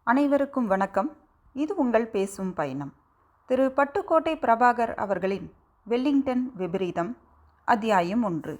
அனைவருக்கும் வணக்கம். இது உங்கள் பேசும் பயணம். திரு பட்டுக்கோட்டை பிரபாகர் அவர்களின் வெல்லிங்டன் விபரீதம், அத்தியாயம் 1.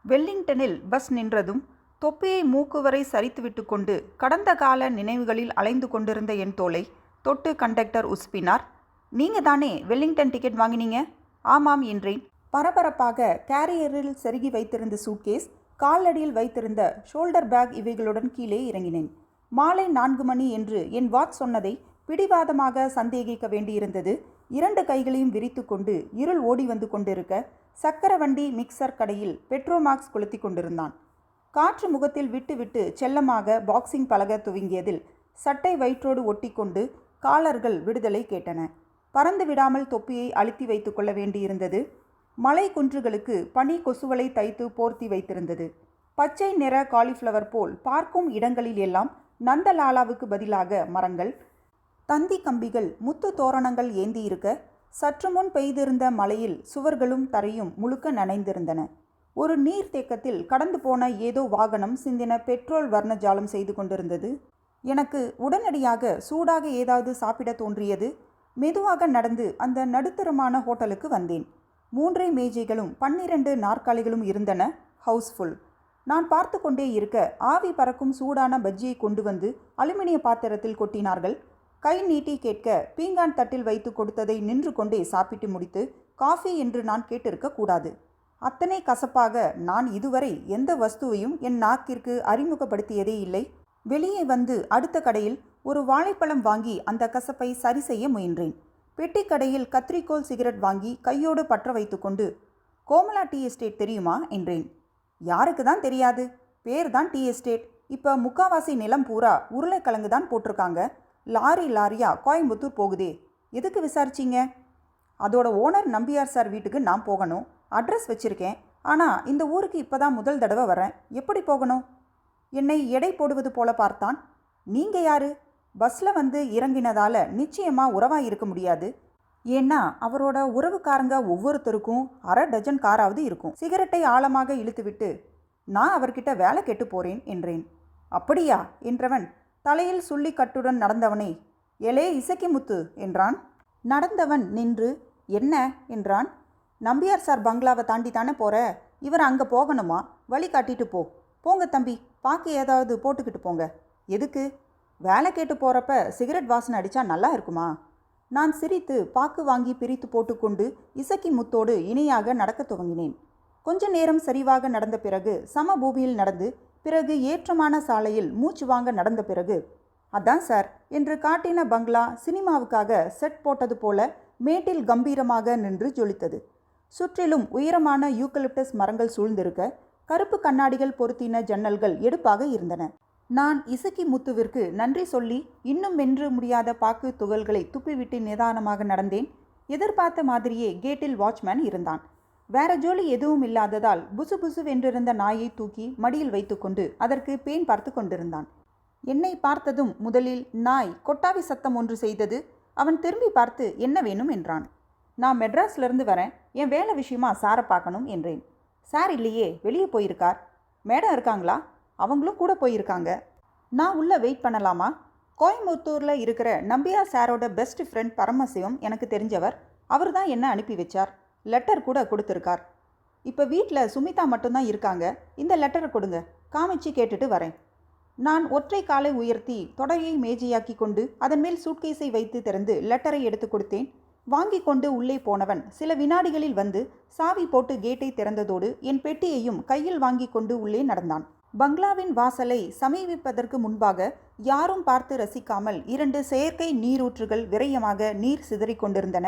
வெல்லிங்டனில் பஸ் நின்றதும் தொப்பியை மூக்கு வரை சரித்துவிட்டு கொண்டு கடந்த கால நினைவுகளில் அலைந்து கொண்டிருந்த என் தோளை தொட்டு கண்டக்டர் உஸ்பினார். நீங்க தானே வெல்லிங்டன் டிக்கெட் வாங்கினீங்க? ஆமாம் என்றேன். பரபரப்பாக கேரியரில் செருகி வைத்திருந்த சூட்கேஸ், காலடியில் வைத்திருந்த ஷோல்டர் பேக் இவைகளுடன் கீழே இறங்கினேன். மாலை 4 மணி என்று என் வாட்ச் சொன்னதை பிடிவாதமாக சந்தேகிக்க வேண்டியிருந்தது. 2 கைகளையும் விரித்து கொண்டு இருள் ஓடி வந்து கொண்டிருக்க சக்கர வண்டி மிக்சர் கடையில் பெட்ரோமாக்ஸ் கொளுத்தி கொண்டிருந்தான். காற்று முகத்தில் விட்டு விட்டு செல்லமாக பாக்ஸிங் பழக துவங்கியதில் சட்டை வயிற்றோடு ஒட்டி கொண்டு காலர்கள் விடுதலை கேட்டன. பறந்து விடாமல் தொப்பியை அழுத்தி வைத்து கொள்ள வேண்டியிருந்தது. மலை குன்றுகளுக்கு பனி கொசுவலை தைத்து போர்த்தி வைத்திருந்தது. பச்சை நிற காலிஃப்ளவர் போல் பார்க்கும் இடங்களில் எல்லாம் நந்தலாலாவுக்கு பதிலாக மரங்கள், தந்தி கம்பிகள், முத்து தோரணங்கள் ஏந்தி இருக்க, சற்று முன் பெய்திருந்த மழையில் சுவர்களும் தரையும் முழுக்க நனைந்திருந்தன. ஒரு நீர்த்தேக்கத்தில் கடந்து போன ஏதோ வாகனம் சிந்தின பெட்ரோல் வர்ணஜாலம் செய்து கொண்டிருந்தது. எனக்கு உடனடியாக சூடாக ஏதாவது சாப்பிட தோன்றியது. மெதுவாக நடந்து அந்த நடுத்தரமான ஹோட்டலுக்கு வந்தேன். 3 மேஜைகளும் 12 நாற்காலிகளும் இருந்தன. ஹவுஸ்ஃபுல். நான் பார்த்து கொண்டே இருக்க ஆவி பறக்கும் சூடான பஜ்ஜியை கொண்டு வந்து அலுமினிய பாத்திரத்தில் கொட்டினார்கள். கை நீட்டி கேட்க பீங்கான் தட்டில் வைத்து கொடுத்ததை நின்று கொண்டே சாப்பிட்டு முடித்து காஃபி என்று நான் கேட்டிருக்க கூடாது. அத்தனை கசப்பாக நான் இதுவரை எந்த வஸ்துவையும் என் நாக்கிற்கு அறிமுகப்படுத்தியதே இல்லை. வெளியே வந்து அடுத்த கடையில் ஒரு வாழைப்பழம் வாங்கி அந்த கசப்பை சரி செய்ய முயன்றேன். பெட்டி கடையில் கத்திரிக்கோல் சிகரெட் வாங்கி கையோடு பற்ற வைத்து கொண்டு, கோமலா டீ எஸ்டேட் தெரியுமா என்றேன். யாருக்கு தான் தெரியாது, பேர் தான் டீ எஸ்டேட். இப்போ முக்காவாசி நிலம் பூரா உருளைக்கிழங்கு தான் போட்டிருக்காங்க. லாரி லாரியா கோயம்புத்தூர் போகுதே. எதுக்கு விசாரிச்சிங்க? அதோட ஓனர் நம்பியார் சார் வீட்டுக்கு நான் போகணும். அட்ரஸ் வச்சுருக்கேன். ஆனால் இந்த ஊருக்கு இப்போ தான் முதல் தடவை வரேன். எப்படி போகணும்? என்னை எடை போடுவது போல பார்த்தான். நீங்கள் யார்? பஸ்ஸில் வந்து இறங்கினதால் நிச்சயமாக உறவாக இருக்க முடியாது. ஏன்னா அவரோட உறவுக்காரங்க ஒவ்வொருத்தருக்கும் அரை டஜன் காராவது இருக்கும். சிகரெட்டை ஆழமாக இழுத்துவிட்டு, நான் அவர்கிட்ட வேலை கெட்டு போகிறேன் என்றேன். அப்படியா என்றவன் தலையில் சுள்ளி கட்டுடன் நடந்தவனை, எலே இசக்கிமுத்து என்றான். நடந்தவன் நின்று, என்ன என்றான். நம்பியார் சார் பங்களாவை தாண்டி தானே போகிற? இவர் அங்கே போகணுமா? வழி காட்டிட்டு போ. போங்க தம்பி, பாக்கி ஏதாவது போட்டுக்கிட்டு போங்க. எதுக்கு? வேலை கேட்டு போகிறப்ப சிகரெட் வாசனை அடித்தா நல்லா இருக்குமா? நான் சிரித்து பாக்கு வாங்கி பிரித்து போட்டுக்கொண்டு இசக்கி முத்தோடு இணையாக நடக்க துவங்கினேன். கொஞ்ச நேரம் சரிவாக நடந்த பிறகு சமபூமியில் நடந்து, பிறகு ஏற்றமான சாலையில் மூச்சு வாங்க நடந்த பிறகு, அதான் சார் என்று காட்டின பங்களா சினிமாவுக்காக செட் போட்டது போல மேட்டில் கம்பீரமாக நின்று ஜொலித்தது. சுற்றிலும் உயரமான யூக்கலிப்டஸ் மரங்கள் சூழ்ந்திருக்க, கருப்பு கண்ணாடிகள் பொருத்தின ஜன்னல்கள் எடுப்பாக இருந்தன. நான் இசக்கி முத்துவிற்கு நன்றி சொல்லி இன்னும் வென்று முடியாத பாக்கு துகள்களை துப்பிவிட்டு நிதானமாக நடந்தேன். எதிர்பார்த்த மாதிரியே கேட்டில் வாட்ச்மேன் இருந்தான். வேற ஜோலி எதுவும் இல்லாததால் புசு புசு வென்றிருந்த நாயை தூக்கி மடியில் வைத்துக்கொண்டு அதற்கு பேன் பார்த்து கொண்டிருந்தான். என்னை பார்த்ததும் முதலில் நாய் கொட்டாவி சத்தம் ஒன்று செய்தது. அவன் திரும்பி பார்த்து என்ன வேணும் என்றான். நான் மெட்ராஸ்லேருந்து வரேன், என் வேலை விஷயமா சாரை பார்க்கணும் என்றேன். சார் இல்லையே, வெளியே போயிருக்கார். மேடம் இருக்காங்களா? அவங்களும் கூட போயிருக்காங்க. நான் உள்ளே வெயிட் பண்ணலாமா? கோயம்புத்தூரில் இருக்கிற நம்பியார் சாரோட பெஸ்ட் ஃப்ரெண்ட் பரமசிவம் எனக்கு தெரிஞ்சவர். அவர் தான் என்ன அனுப்பி வச்சார். லெட்டர் கூட கொடுத்துருக்கார். இப்போ வீட்டில் சுமிதா மட்டும்தான் இருக்காங்க. இந்த லெட்டரை கொடுங்க, காமிச்சு கேட்டுட்டு வரேன். நான் ஒற்றை காலை உயர்த்தி தொடையை மேஜையாக்கி கொண்டு அதன் மேல் சூட்கேஸை வைத்து திறந்து லெட்டரை எடுத்து கொடுத்தேன். வாங்கி கொண்டு உள்ளே போனவன் சில வினாடிகளில் வந்து சாவி போட்டு கேட்டை திறந்ததோடு என் பெட்டியையும் கையில் வாங்கி கொண்டு உள்ளே நடந்தான். பங்களாவின் வாசலை சமீபிப்பதற்கு முன்பாக யாரும் பார்த்து ரசிக்காமல் 2 செயற்கை நீரூற்றுகள் விரயமாக நீர் சிதறிக் கொண்டிருந்தன.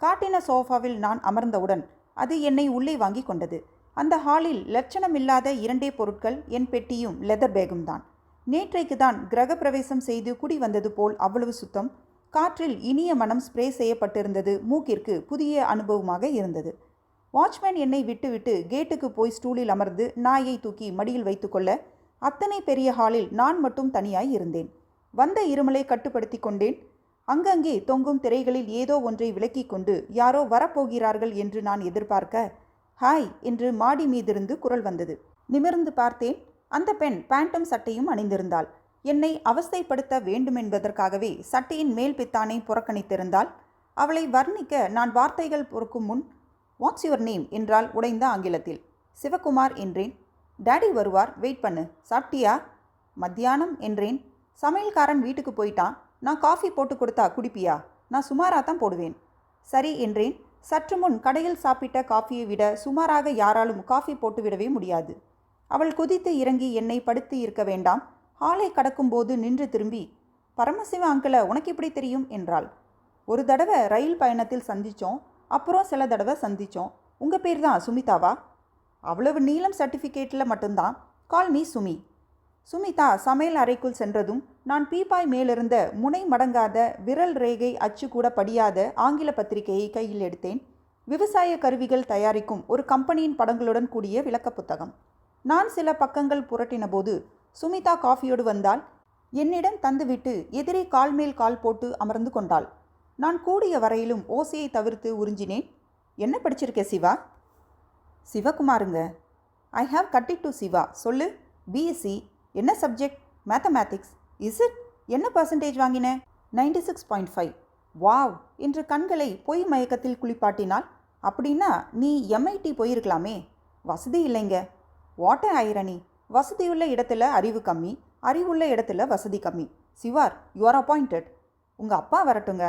காட்டின சோஃபாவில் நான் அமர்ந்தவுடன் அது என்னை உள்ளே வாங்கி கொண்டது. அந்த ஹாலில் லட்சணமில்லாத 2 பொருட்கள், என் பெட்டியும் லெதர் பேகும் தான். நேற்றைக்கு தான் கிரக பிரவேசம் செய்து குடி வந்தது போல் அவ்வளவு சுத்தம். காற்றில் இனிய மனம் ஸ்ப்ரே செய்யப்பட்டிருந்தது. மூக்கிற்கு புதிய அனுபவமாக இருந்தது. வாட்ச்மேன் என்னை விட்டுவிட்டு கேட்டுக்கு போய் ஸ்டூலில் அமர்ந்து நாயை தூக்கி மடியில் வைத்துக்கொள்ள, அத்தனை பெரிய ஹாலில் நான் மட்டும் தனியாய் இருந்தேன். வந்த இருமலை கட்டுப்படுத்தி கொண்டேன். அங்கங்கே தொங்கும் திரைகளில் ஏதோ ஒன்றை விலக்கி கொண்டு யாரோ வரப்போகிறார்கள் என்று நான் எதிர்பார்க்க, ஹாய் என்று மாடி மீதிருந்து குரல் வந்தது. நிமிர்ந்து பார்த்தேன். அந்த பெண் பேண்ட்டும் சட்டையும் அணிந்திருந்தாள். என்னை அவஸ்தைப்படுத்த வேண்டுமென்பதற்காகவே சட்டையின் மேல் பித்தானை புறக்கணித்திருந்தால் அவளை வர்ணிக்க நான் வார்த்தைகள் பொறுக்கும் முன் வாட்ஸ் யுவர் நேம் என்றால் உடைந்த ஆங்கிலத்தில். சிவகுமார் என்றேன். டேடி வருவார், வெயிட் பண்ணு. சாப்பிட்டியா? மத்தியானம் என்றேன். சமையல்காரன் வீட்டுக்கு போயிட்டான். நான் காஃபி போட்டு கொடுத்தா குடிப்பியா? நான் சுமாராக தான் போடுவேன். சரி என்றேன். சற்று முன் கடையில் சாப்பிட்ட காஃபியை விட சுமாராக யாராலும் காஃபி போட்டு விடவே முடியாது. அவள் குதித்து இறங்கி என்னை படுத்து இருக்க வேண்டாம். ஹாலை கடக்கும்போது நின்று திரும்பி, பரமசிவ அங்கிளை உனக்கு எப்படி தெரியும் என்றாள். ஒரு தடவை ரயில் பயணத்தில் சந்தித்தோம், அப்புறம் சில தடவை சந்தித்தோம். உங்கள் பேர் தான் சுமிதாவா? அவ்வளவு நீளம் சர்டிஃபிகேட்டில் மட்டும்தான். Call me Sumi. சுமிதா சமையல் அறைக்குள் சென்றதும் நான் பீப்பாய் மேலிருந்த முனை மடங்காத விரல் ரேகை அச்சு கூட படியாத ஆங்கில பத்திரிகையை கையில் எடுத்தேன். விவசாய கருவிகள் தயாரிக்கும் ஒரு கம்பெனியின் படங்களுடன் கூடிய விளக்க புத்தகம். நான் சில பக்கங்கள் புரட்டின போது சுமிதா காஃபியோடு வந்தால் என்னிடம் தந்துவிட்டு எதிரே கால் மேல் கால் போட்டு அமர்ந்து கொண்டாள். நான் கூடிய வரையிலும் ஓசையை தவிர்த்து உறிஞ்சினேன். என்ன படிச்சிருக்க சிவா? சிவகுமாருங்க. I have cut it to Siva. சொல்லு. பிஎஸ்சி. என்ன சப்ஜெக்ட்? மேத்தமேட்டிக்ஸ். Is it? என்ன பர்சன்டேஜ் வாங்கின? 96.5. வாவ் என்று கண்களை பொய் மயக்கத்தில் குளிப்பாட்டினாள். அப்படின்னா நீ எம்ஐடி போயிருக்கலாமே. வசதி இல்லைங்க. What irony. வசதியுள்ள இடத்துல அறிவு கம்மி, அறிவுள்ள இடத்துல வசதி கம்மி. சிவார், யூ ஆர் அப்பாயிண்டட். உங்கள் அப்பா வரட்டுங்க.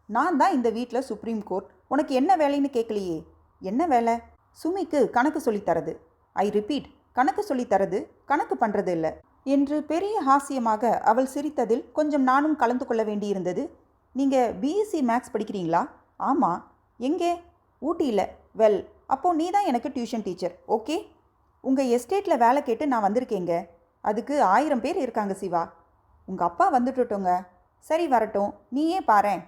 நான் தான் இந்த வீட்டில் சுப்ரீம் கோர்ட். உனக்கு என்ன வேலைன்னு கேட்கலையே. என்ன வேலை? சுமிக்கு கணக்கு சொல்லித்தரது. ஐ ரிப்பீட், கணக்கு சொல்லித்தரது, கணக்கு பண்ணுறது இல்லை என்று பெரிய ஹாஸ்யமாக அவள் சிரித்ததில் கொஞ்சம் நானும் கலந்து கொள்ள வேண்டியிருந்தது. நீங்கள் பிஎஸ்சி மேக்ஸ் படிக்கிறீங்களா? ஆமாம். எங்கே? ஊட்டியில். வெல், அப்போது நீ தான் எனக்கு டியூஷன் டீச்சர். ஓகே. உங்கள் எஸ்டேட்டில் வேலை கேட்டு நான் வந்திருக்கேங்க. அதுக்கு 1000 பேர் இருக்காங்க சிவா. உங்கள் அப்பா வந்துட்டுட்டோங்க. சரி வரட்டும், நீயே பாரேன்.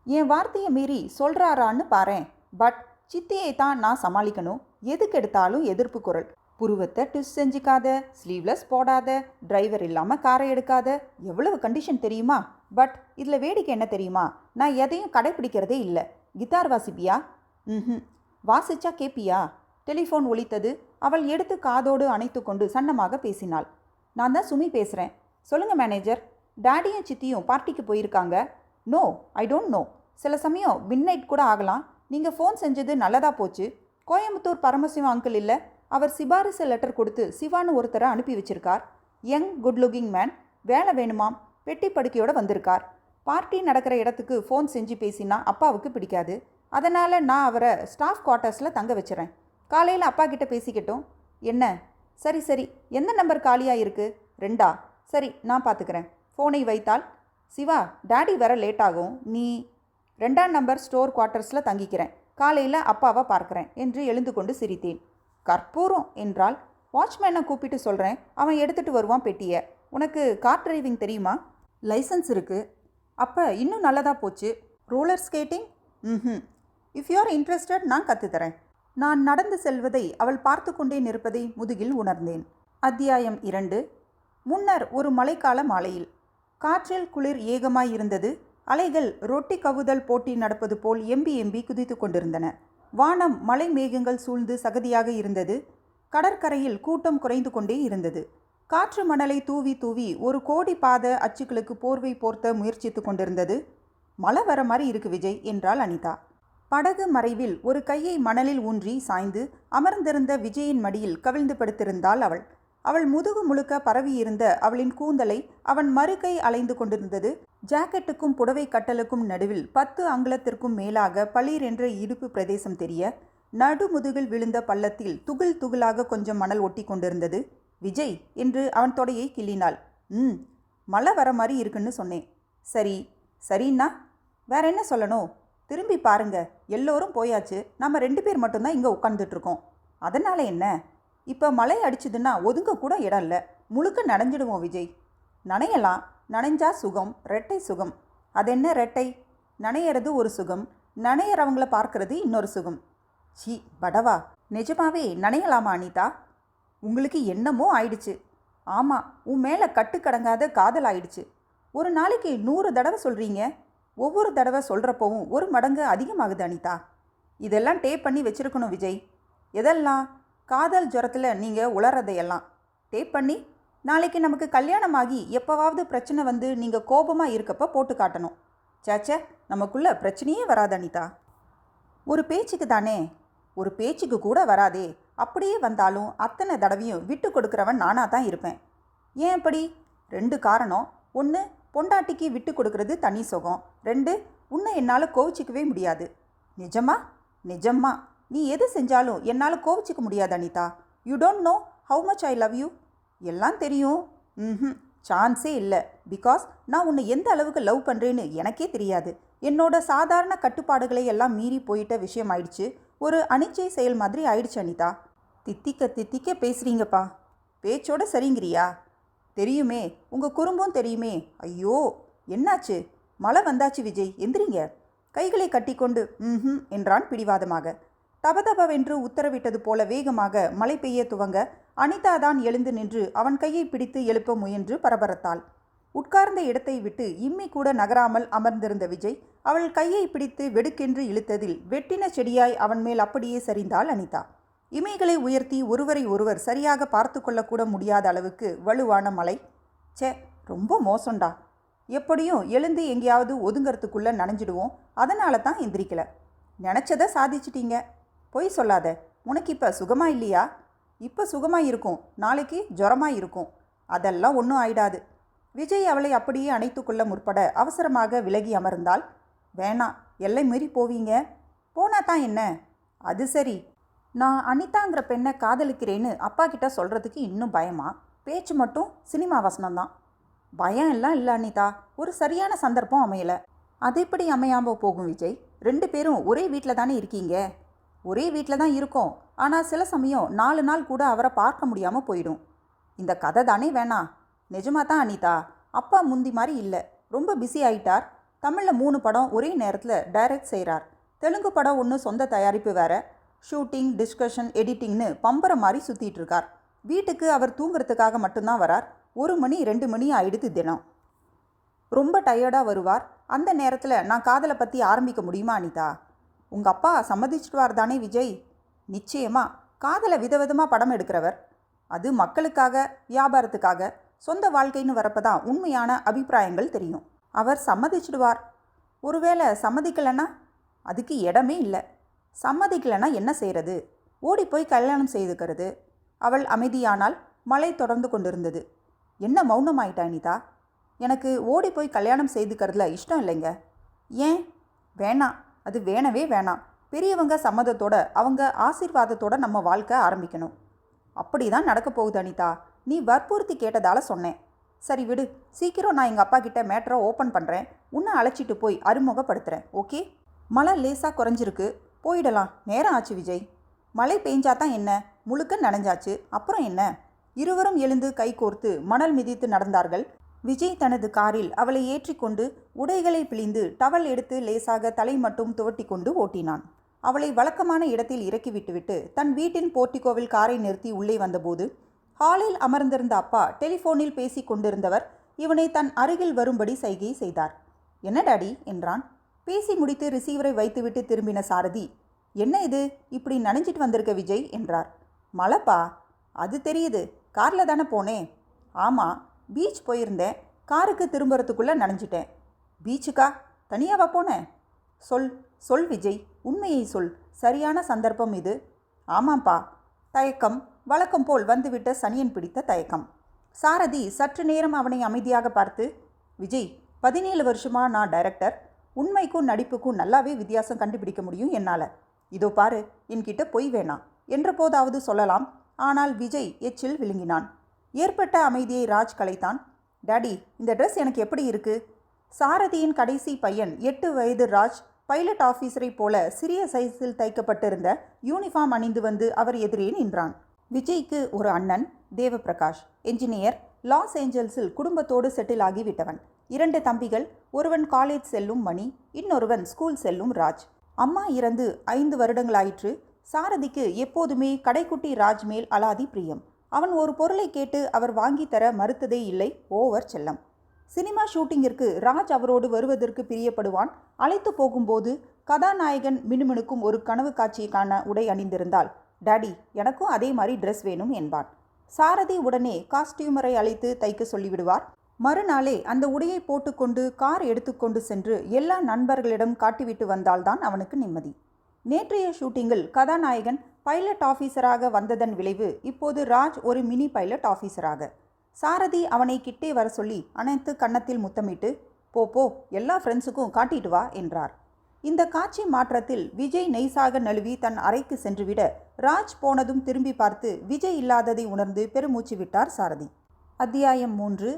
என் வார்த்தையை மீறி சொல்கிறாரான்னு பாரேன். பட் சித்தியை தான் நான் சமாளிக்கணும். எதுக்கு எடுத்தாலும் எதிர்ப்பு குரல். புருவத்தை ட்விஸ்ட் செஞ்சிக்காத, ஸ்லீவ்லெஸ் போடாத, டிரைவர் இல்லாமல் காரை எடுக்காத, எவ்வளவு கண்டிஷன் தெரியுமா? பட் இதில் வேடிக்கை என்ன தெரியுமா? நான் எதையும் கடைப்பிடிக்கிறதே இல்லை. கிட்டார் வாசிப்பியா? வாசிச்சா கேப்பியா? டெலிஃபோன் ஒலித்தது. அவள் எடுத்து காதோடு அணைத்து கொண்டு சன்னமாக பேசினாள். நான் தான் சுமி பேசுகிறேன். சொல்லுங்கள் மேனேஜர். டேடியும் சித்தியும் பார்ட்டிக்கு போயிருக்காங்க. No, I don't know. சில சமயம் மிட்நைட் கூட ஆகலாம். நீங்கள் ஃபோன் செஞ்சது நல்லதாக போச்சு. கோயம்புத்தூர் பரமசிவம் அங்கிள் இல்லை, அவர் சிபாரிசு லெட்டர் கொடுத்து சிவான்னு ஒருத்தரை அனுப்பி வச்சிருக்கார். Young good looking man. வேலை வேணுமாம். பெட்டி படுக்கையோடு வந்திருக்கார். பார்ட்டி நடக்கிற இடத்துக்கு ஃபோன் செஞ்சு பேசினா அப்பாவுக்கு பிடிக்காது. அதனால் நான் அவரை ஸ்டாஃப் குவார்ட்டர்ஸில் தங்க வச்சுறேன். காலையில் அப்பா கிட்ட பேசிக்கட்டும். என்ன? சரி சரி. எந்த நம்பர் காலியாக இருக்குது? 2. சரி, நான் பார்த்துக்கிறேன். ஃபோனை வைத்தால், சிவா, டேடி வர லேட் ஆகும். நீ 2ஆம் நம்பர் ஸ்டோர் குவார்ட்டர்ஸில் தங்கிக்கிறேன். காலையில் அப்பாவை பார்க்குறேன் என்று எழுந்து கொண்டு சிரித்தேன். கற்பூரம் என்றால், வாட்ச்மேனை கூப்பிட்டு சொல்கிறேன், அவன் எடுத்துகிட்டு வருவான் பெட்டியை. உனக்கு கார் டிரைவிங் தெரியுமா? லைசன்ஸ் இருக்குது. அப்போ இன்னும் நல்லதாக போச்சு. Roller skating? If you are interested, நான் கற்றுத்தரேன். நான் நடந்து செல்வதை அவள் பார்த்து கொண்டே நிற்பதை முதுகில் உணர்ந்தேன். அத்தியாயம் 2. முன்னர் ஒரு மழைக்கால மாலையில் காற்றில் குளிர் ஏகமாயிருந்தது. அலைகள் ரொட்டி கவுதல் போட்டி நடப்பது போல் எம்பி குதித்து கொண்டிருந்தன. வானம் மலை மேகங்கள் சூழ்ந்து சகதியாக இருந்தது. கடற்கரையில் கூட்டம் குறைந்து கொண்டே இருந்தது. காற்று மணலை தூவி தூவி ஒரு கோடி பாத அச்சுக்களுக்கு போர்வை போர்த்த முயற்சித்து கொண்டிருந்தது. மழை வர மாதிரி இருக்கு விஜய் என்றாள் அனிதா. படகு மறைவில் ஒரு கையை மணலில் ஊன்றி சாய்ந்து அமர்ந்திருந்த விஜயின் மடியில் கவிழ்ந்து படுத்திருந்தாள் அவள். அவள் முதுகு முழுக்க பரவியிருந்த அவளின் கூந்தலை அவன் மறுகை அலைந்து கொண்டிருந்தது. ஜாக்கெட்டுக்கும் புடவை கட்டலுக்கும் நடுவில் 10 அங்குலத்திற்கும் மேலாக பளீர் என்ற இடுப்பு பிரதேசம் தெரிய, நடுமுதுகில் விழுந்த பள்ளத்தில் துகில் துகிலாக கொஞ்சம் மணல் ஒட்டி கொண்டிருந்தது. விஜய் என்று அவன் தொடையை கிள்ளினாள். மழை வர மாதிரி இருக்குன்னு சொன்னேன். சரி சரின்னா வேற என்ன சொல்லணும்? திரும்பி பாருங்க, எல்லோரும் போயாச்சு. நம்ம 2 பேர் மட்டும்தான் இங்கே உட்காந்துட்ருக்கோம். அதனால் என்ன? இப்போ மழை அடிச்சுதுன்னா ஒதுங்க கூட இடம் இல்லை. முழுக்க நனைஞ்சிடுவோம் விஜய். நனையலாம். நனைஞ்சா சுகம், ரெட்டை சுகம். அது என்ன ரெட்டை? நனையிறது ஒரு சுகம், நனையிறவங்கள பார்க்கறது இன்னொரு சுகம். சி படவா. நிஜமாவே நனையலாமா அனிதா? உங்களுக்கு என்னமோ ஆயிடுச்சு. ஆமாம், உன் மேலே கட்டுக்கடங்காத காதல் ஆயிடுச்சு. ஒரு நாளைக்கு 100 தடவை சொல்கிறீங்க. ஒவ்வொரு தடவை சொல்கிறப்பவும் 1 மடங்கு அதிகமாகுது அனிதா. இதெல்லாம் டேப் பண்ணி வச்சுருக்கணும் விஜய். எதெல்லாம்? காதல் ஜுரத்தில் நீங்கள் உளறதையெல்லாம் டேப் பண்ணி. நாளைக்கு நமக்கு கல்யாணமாகி எப்போவாவது பிரச்சனை வந்து நீங்கள் கோபமாக இருக்கப்ப போட்டு காட்டணும். சேச்சே, நமக்குள்ள பிரச்சனையே வராது அனிதா. ஒரு பேச்சுக்கு தானே. ஒரு பேச்சுக்கு கூட வராதே. அப்படியே வந்தாலும் அத்தனை தடவையும் விட்டு கொடுக்குறவன் நானாக தான் இருப்பேன். ஏன் அப்படி? 2 காரணம். 1, பொண்டாட்டிக்கு விட்டு கொடுக்கறது தனி சுகம். 2, உன்னை என்னால் கோவிச்சிக்கவே முடியாது. நிஜமா? நிஜமா. நீ எது செஞ்சாலும் என்னால் கோவிச்சிக்க முடியாது Anitha. You don't know how much I love you. எல்லாம் தெரியும். சான்ஸே இல்லை. பிகாஸ் நான் உன்னை எந்த அளவுக்கு லவ் பண்ணுறேன்னு எனக்கே தெரியாது. என்னோட சாதாரண கட்டுப்பாடுகளை எல்லாம் மீறி போயிட்ட விஷயம் ஆயிடுச்சு. ஒரு அனிச்சை செயல் மாதிரி ஆயிடுச்சு அனிதா. தித்திக்க தித்திக்க பேசுகிறீங்கப்பா. பேச்சோட சரிங்கிறியா? தெரியுமே, உங்கள் குறும்பும் தெரியுமே. ஐயோ, என்னாச்சு? மழை வந்தாச்சு விஜய், எந்திரிங்க. கைகளை கட்டிக்கொண்டு என்றான் பிடிவாதமாக. தபதபவென்று உத்தரவிட்டது போல வேகமாக மழை பெய்ய துவங்க அனிதா தான் எழுந்து நின்று அவன் கையை பிடித்து எழுப்ப முயன்று பரபரத்தாள். உட்கார்ந்த இடத்தை விட்டு இம்மி கூட நகராமல் அமர்ந்திருந்த விஜய் அவள் கையை பிடித்து வெடுக்கென்று இழுத்ததில் வெட்டின செடியாய் அவன் மேல் அப்படியே சரிந்தாள் அனிதா. இமைகளை உயர்த்தி ஒருவரை ஒருவர் சரியாக பார்த்து கொள்ளக்கூட முடியாத அளவுக்கு வலுவான மழை. சே, ரொம்ப மோசம்டா. எப்படியும் எழுந்து எங்கேயாவது ஒதுங்கிறதுக்குள்ளே நனைஞ்சிடுவோம். அதனால தான் எந்திரிக்கல. நினச்சதை சாதிச்சிட்டீங்க. பொய் சொல்லாத. உனக்கு இப்போ சுகமா இல்லையா? இப்போ சுகமாக இருக்கும், நாளைக்கு ஜுரமாக இருக்கும். அதெல்லாம் ஒன்றும் ஆயிடாது. விஜய் அவளை அப்படியே அணைத்து கொள்ள முற்பட அவசரமாக விலகி அமர்ந்தாள். வேணாம், எல்லை மீறி போவீங்க. போனா தான் என்ன? அது சரி, நான் அனிதாங்கிற பெண்ணை காதலிக்கிறேன்னு அப்பா கிட்ட சொல்கிறதுக்கு இன்னும் பயமா? பேச்சு மட்டும் சினிமா வசனம்தான். பயம் எல்லாம் இல்லை அனிதா. ஒரு சரியான சந்தர்ப்பம் அமையலை. அது எப்படி அமையாமல் போகும் விஜய்? 2 பேரும் ஒரே வீட்டில் தானே இருக்கீங்க. ஒரே வீட்டில் தான் இருக்கோம். ஆனால் சில சமயம் 4 நாள் கூட அவரை பார்க்க முடியாமல் போயிடும். இந்த கதை தானே வேணாம். நிஜமாக தான் அனிதா. அப்பா முந்தி மாதிரி இல்லை. ரொம்ப பிஸி ஆயிட்டார். தமிழில் 3 படம் ஒரே நேரத்தில் டைரக்ட் செய்கிறார். தெலுங்கு படம் 1 சொந்த தயாரிப்பு வேறு. ஷூட்டிங், டிஸ்கஷன், எடிட்டிங்னு பம்பரை மாதிரி சுற்றிட்டு இருக்கார். வீட்டுக்கு அவர் தூங்குறதுக்காக மட்டும்தான் வரார். 1 மணி 2 மணி ஆயிடுது தினம். ரொம்ப டயர்டாக வருவார். அந்த நேரத்தில் நான் காதலை பற்றி ஆரம்பிக்க முடியுமா அனிதா? உங்கள் அப்பா சம்மதிச்சுட்டுவார் தானே விஜய்? நிச்சயமாக. காதலை விதவிதமாக படம் எடுக்கிறவர். அது மக்களுக்காக, வியாபாரத்துக்காக. சொந்த வாழ்க்கைன்னு வரப்போ தான் உண்மையான அபிப்பிராயங்கள் தெரியும். அவர் சம்மதிச்சுடுவார். ஒருவேளை சம்மதிக்கலைன்னா? அதுக்கு இடமே இல்லை. சம்மதிக்கலைன்னா என்ன செய்கிறது? ஓடி போய் கல்யாணம் செய்துக்கிறது. அவள் அமைதியானால். மழை தொடர்ந்து கொண்டிருந்தது. என்ன மௌனமாயிட்டா அனிதா? எனக்கு ஓடி போய் கல்யாணம் செய்துக்கிறதுல இஷ்டம் இல்லைங்க. ஏன்? வேணாம். அது வேணவே வேணாம். பெரியவங்க சம்மதத்தோட, அவங்க ஆசீர்வாதத்தோட நம்ம வாழ்க்கை ஆரம்பிக்கணும். அப்படி தான் நடக்க போகுது அனிதா. நீ வற்புறுத்தி கேட்டதால் சொன்னேன். சரி விடு. சீக்கிரம் நான் எங்கள் அப்பா கிட்ட மேட்டரை ஓப்பன் பண்ணுறேன். உன்னை அழைச்சிட்டு போய் அறிமுகப்படுத்துகிறேன். ஓகே? மழை லேசாக குறைஞ்சிருக்கு. போயிடலாம். நேரம் ஆச்சு விஜய். மழை பெஞ்சா தான் என்ன? முழுக்க நனைஞ்சாச்சு. அப்புறம் என்ன? இருவரும் எழுந்து கை கோர்த்து மணல் மிதித்து நடந்தார்கள். விஜய் தனது காரில் அவளை ஏற்றிக்கொண்டு உடைகளை பிழிந்து டவல் எடுத்து லேசாக தலை மட்டும் துவட்டி கொண்டு ஓட்டினான். அவளை வழக்கமான இடத்தில் இறக்கி விட்டுவிட்டு தன் வீட்டின் போர்ட்டிகோவில் காரை நிறுத்தி உள்ளே வந்தபோது ஹாலில் அமர்ந்திருந்த அப்பா டெலிஃபோனில் பேசி கொண்டிருந்தவர் இவனை தன் அருகில் வரும்படி சைகை செய்தார். என்ன டாடி என்றான். பேசி முடித்து ரிசீவரை வைத்துவிட்டு திரும்பின சாரதி, என்ன இது இப்படி நனைஞ்சிட்டு வந்திருக்க விஜய் என்றார். மழைப்பா. அது தெரியுது. காரில் தானே போனேன். ஆமாம், பீச் போயிருந்தேன். காருக்கு திரும்புறதுக்குள்ளே நனைஞ்சிட்டேன். பீச்சுக்கா? தனியாவா போனேன்? சொல் விஜய், உண்மையை சொல். சரியான சந்தர்ப்பம் இது. ஆமாம்ப்பா. தயக்கம். வழக்கம் போல் வந்துவிட்ட சனியன் பிடித்த தயக்கம். சாரதி சற்று நேரம் அவனை அமைதியாக பார்த்து, விஜய், 17 வருஷமாக நான் டைரக்டர். உண்மைக்கும் நடிப்புக்கும் நல்லாவே வித்தியாசம் கண்டுபிடிக்க முடியும் என்னால். இதோ பாரு, என்கிட்ட பொய் வேணாம் என்ற போதாவது சொல்லலாம். ஆனால் விஜய் எச்சில் விழுங்கினான். ஏற்பட்ட அமைதியை ராஜ் கலைத்தான். டாடி, இந்த ட்ரெஸ் எனக்கு எப்படி இருக்கு? சாரதியின் கடைசி பையன் 8 வயது ராஜ் பைலட் ஆஃபீஸரை போல சிறிய சைஸில் தைக்கப்பட்டிருந்த யூனிஃபார்ம் அணிந்து வந்து அவர் எதிரே நின்றான். விஜய்க்கு ஒரு அண்ணன் தேவப்பிரகாஷ், என்ஜினியர், லாஸ் ஏஞ்சல்ஸில் குடும்பத்தோடு செட்டில் ஆகிவிட்டவன். 2 தம்பிகள். ஒருவன் காலேஜ் செல்லும் மணி, இன்னொருவன் ஸ்கூல் செல்லும் ராஜ். அம்மா இறந்து 5 வருடங்களாயிற்று. சாரதிக்கு எப்போதுமே கடைக்குட்டி ராஜ் மேல் அலாதி பிரியம். அவன் ஒரு பொருளை கேட்டு அவர் வாங்கி தர மறுத்ததே இல்லை. ஓவர் செல்லம். சினிமா ஷூட்டிங்கிற்கு ராஜ் அவரோடு வருவதற்கு பிரியப்படுவான். அழைத்து போகும்போது கதாநாயகன் மினுமினுக்கும் ஒரு கனவு காட்சிக்கான உடை அணிந்திருந்தால், டாடி, எனக்கும் அதே மாதிரி ட்ரெஸ் வேணும் என்பான். சாரதி உடனே காஸ்டியூமரை அழைத்து தைக்க சொல்லிவிடுவார். மறுநாளே அந்த உடையை போட்டுக்கொண்டு கார் எடுத்துக்கொண்டு சென்று எல்லா நண்பர்களிடம் காட்டிவிட்டு வந்தால்தான் அவனுக்கு நிம்மதி. நேற்றைய ஷூட்டிங்கில் கதாநாயகன் பைலட் ஆஃபீஸராக வந்ததன் விளைவு இப்போது ராஜ் ஒரு மினி பைலட் ஆஃபீஸராக. சாரதி அவனை கிட்டே வர சொல்லி அனைத்து கன்னத்தில் முத்தமிட்டு, போ எல்லா ஃப்ரெண்ட்ஸுக்கும் காட்டிட்டு வா என்றார். இந்த காட்சி மாற்றத்தில் விஜய் நெய்சாக நழுவி தன் அறைக்கு சென்றுவிட, ராஜ் போனதும் திரும்பி பார்த்து விஜய் இல்லாததை உணர்ந்து பெருமூச்சு விட்டார் சாரதி. அத்தியாயம் 3.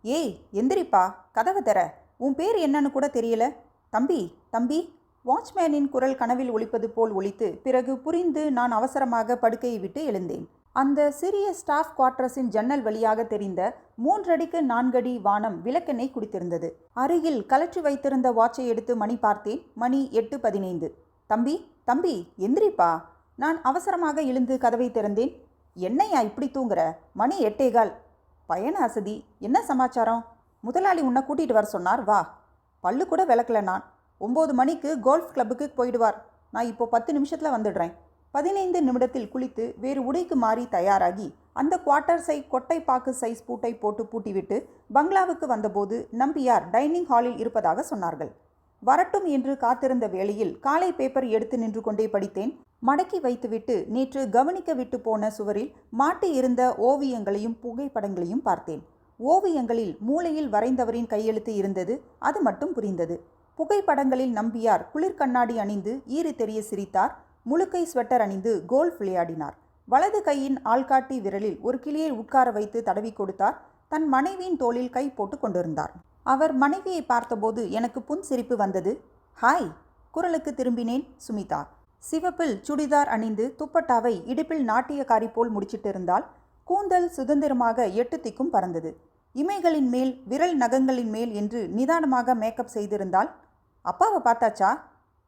ஏய் எந்திரிப்பா, கதவை தர, உன் பேர் என்னன்னு கூட தெரியல. தம்பி தம்பி. வாட்ச்மேனின் குரல் கனவில் ஒலிப்பது போல் ஒலித்து பிறகு புரிந்து நான் அவசரமாக படுக்கையை விட்டு எழுந்தேன். அந்த சிறிய ஸ்டாஃப் குவார்ட்டர்ஸின் ஜன்னல் வழியாக தெரிந்த 3 அடிக்கு 4 அடி வானம் விளக்கெண்ணெய் குடித்திருந்தது. அருகில் கலற்றி வைத்திருந்த வாட்சை எடுத்து மணி பார்த்தேன். மணி 8:15. தம்பி தம்பி எந்திரிப்பா. நான் அவசரமாக எழுந்து கதவை திறந்தேன். என்னையா இப்படி தூங்குற? மணி 8:15. பயண அசதி. என்ன சமாச்சாரம்? முதலாளி உன்னை கூட்டிகிட்டு வர சொன்னார், வா. பல்லு கூட விளக்கல. நான் 9 மணிக்கு கோல்ஃப் கிளப்புக்கு போயிடுவார். நான் இப்போ 10 நிமிஷத்தில் வந்துடுறேன். 15 நிமிடத்தில் குளித்து வேறு உடைக்கு மாறி தயாராகி அந்த குவார்ட்டர்ஸை கொட்டை பாக்கு சைஸ் பூட்டை போட்டு பூட்டிவிட்டு பங்களாவுக்கு வந்தபோது நம்பியார் டைனிங் ஹாலில் இருப்பதாக சொன்னார்கள். வரட்டும் என்று காத்திருந்த வேளையில் காலை பேப்பர் எடுத்து நின்று கொண்டே படித்தேன். மடக்கி வைத்துவிட்டு நேற்று கவனிக்க விட்டு போன சுவரில் மாட்டி இருந்த ஓவியங்களையும் புகைப்படங்களையும் பார்த்தேன். ஓவியங்களில் மூலையில் வரைந்தவரின் கையெழுத்து இருந்தது. அது மட்டும் புரிந்தது. புகைப்படங்களில் நம்பியார் குளிர் கண்ணாடி அணிந்து ஈறு தெரிய சிரித்தார். முழுக்கை ஸ்வெட்டர் அணிந்து கோல்ஃப் விளையாடினார். வலது கையின் ஆள்காட்டி விரலில் ஒரு கிளியை உட்கார வைத்து தடவி கொடுத்தார். தன் மனைவியின் தோளில் கை போட்டு கொண்டிருந்தார். அவர் மனைவியை பார்த்தபோது எனக்கு புன் சிரிப்பு வந்தது. ஹாய். குரலுக்கு திரும்பினேன். சுமிதா சிவப்பில் சுடிதார் அணிந்து துப்பட்டாவை இடுப்பில் நாட்டியக்காரி போல் முடிச்சிட்டு இருந்தால். கூந்தல் சுதந்திரமாக 8 திக்கும் பறந்தது. இமைகளின் மேல் விரல் நகங்களின் மேல் என்று நிதானமாக மேக்கப் செய்திருந்தால். அப்பாவை பார்த்தாச்சா?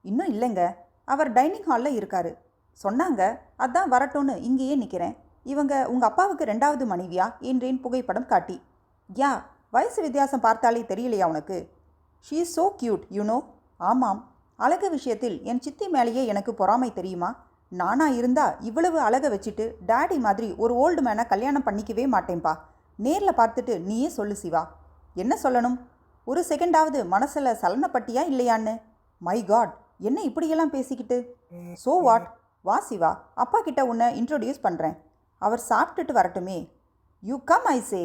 இன்னும் இல்லைங்க, அவர் டைனிங் ஹாலில் இருக்காரு சொன்னாங்க. அதான் வரட்டும்னு இங்கேயே நிற்கிறேன். இவங்க உங்கள் அப்பாவுக்கு 2வது மனைவியா என்றேன் புகைப்படம் காட்டி. யா, வயசு வித்தியாசம் பார்த்தாலே தெரியலையா உனக்கு? She is so cute you know. ஆமாம், அழகு விஷயத்தில் என் சித்தி மேலேயே எனக்கு பொறாமை தெரியுமா? நானா இருந்தா இவ்வளவு அழகை வச்சுட்டு டேடி மாதிரி ஒரு ஓல்டு மேனை கல்யாணம் பண்ணிக்கவே மாட்டேன்பா. நேரில் பார்த்துட்டு நீயே சொல்லு சிவா. என்ன சொல்லணும்? ஒரு செகண்டாவது மனசில் சலனப்பட்டியா இல்லையான்னு? மை காட், என்ன இப்படியெல்லாம் பேசிக்கிட்டு? So what? வா சிவா, அப்பா கிட்ட உன்னை இன்ட்ரோடியூஸ் பண்ணுறேன். அவர் சாப்பிட்டுட்டு வரட்டுமே. யூ கம் ஐ சே.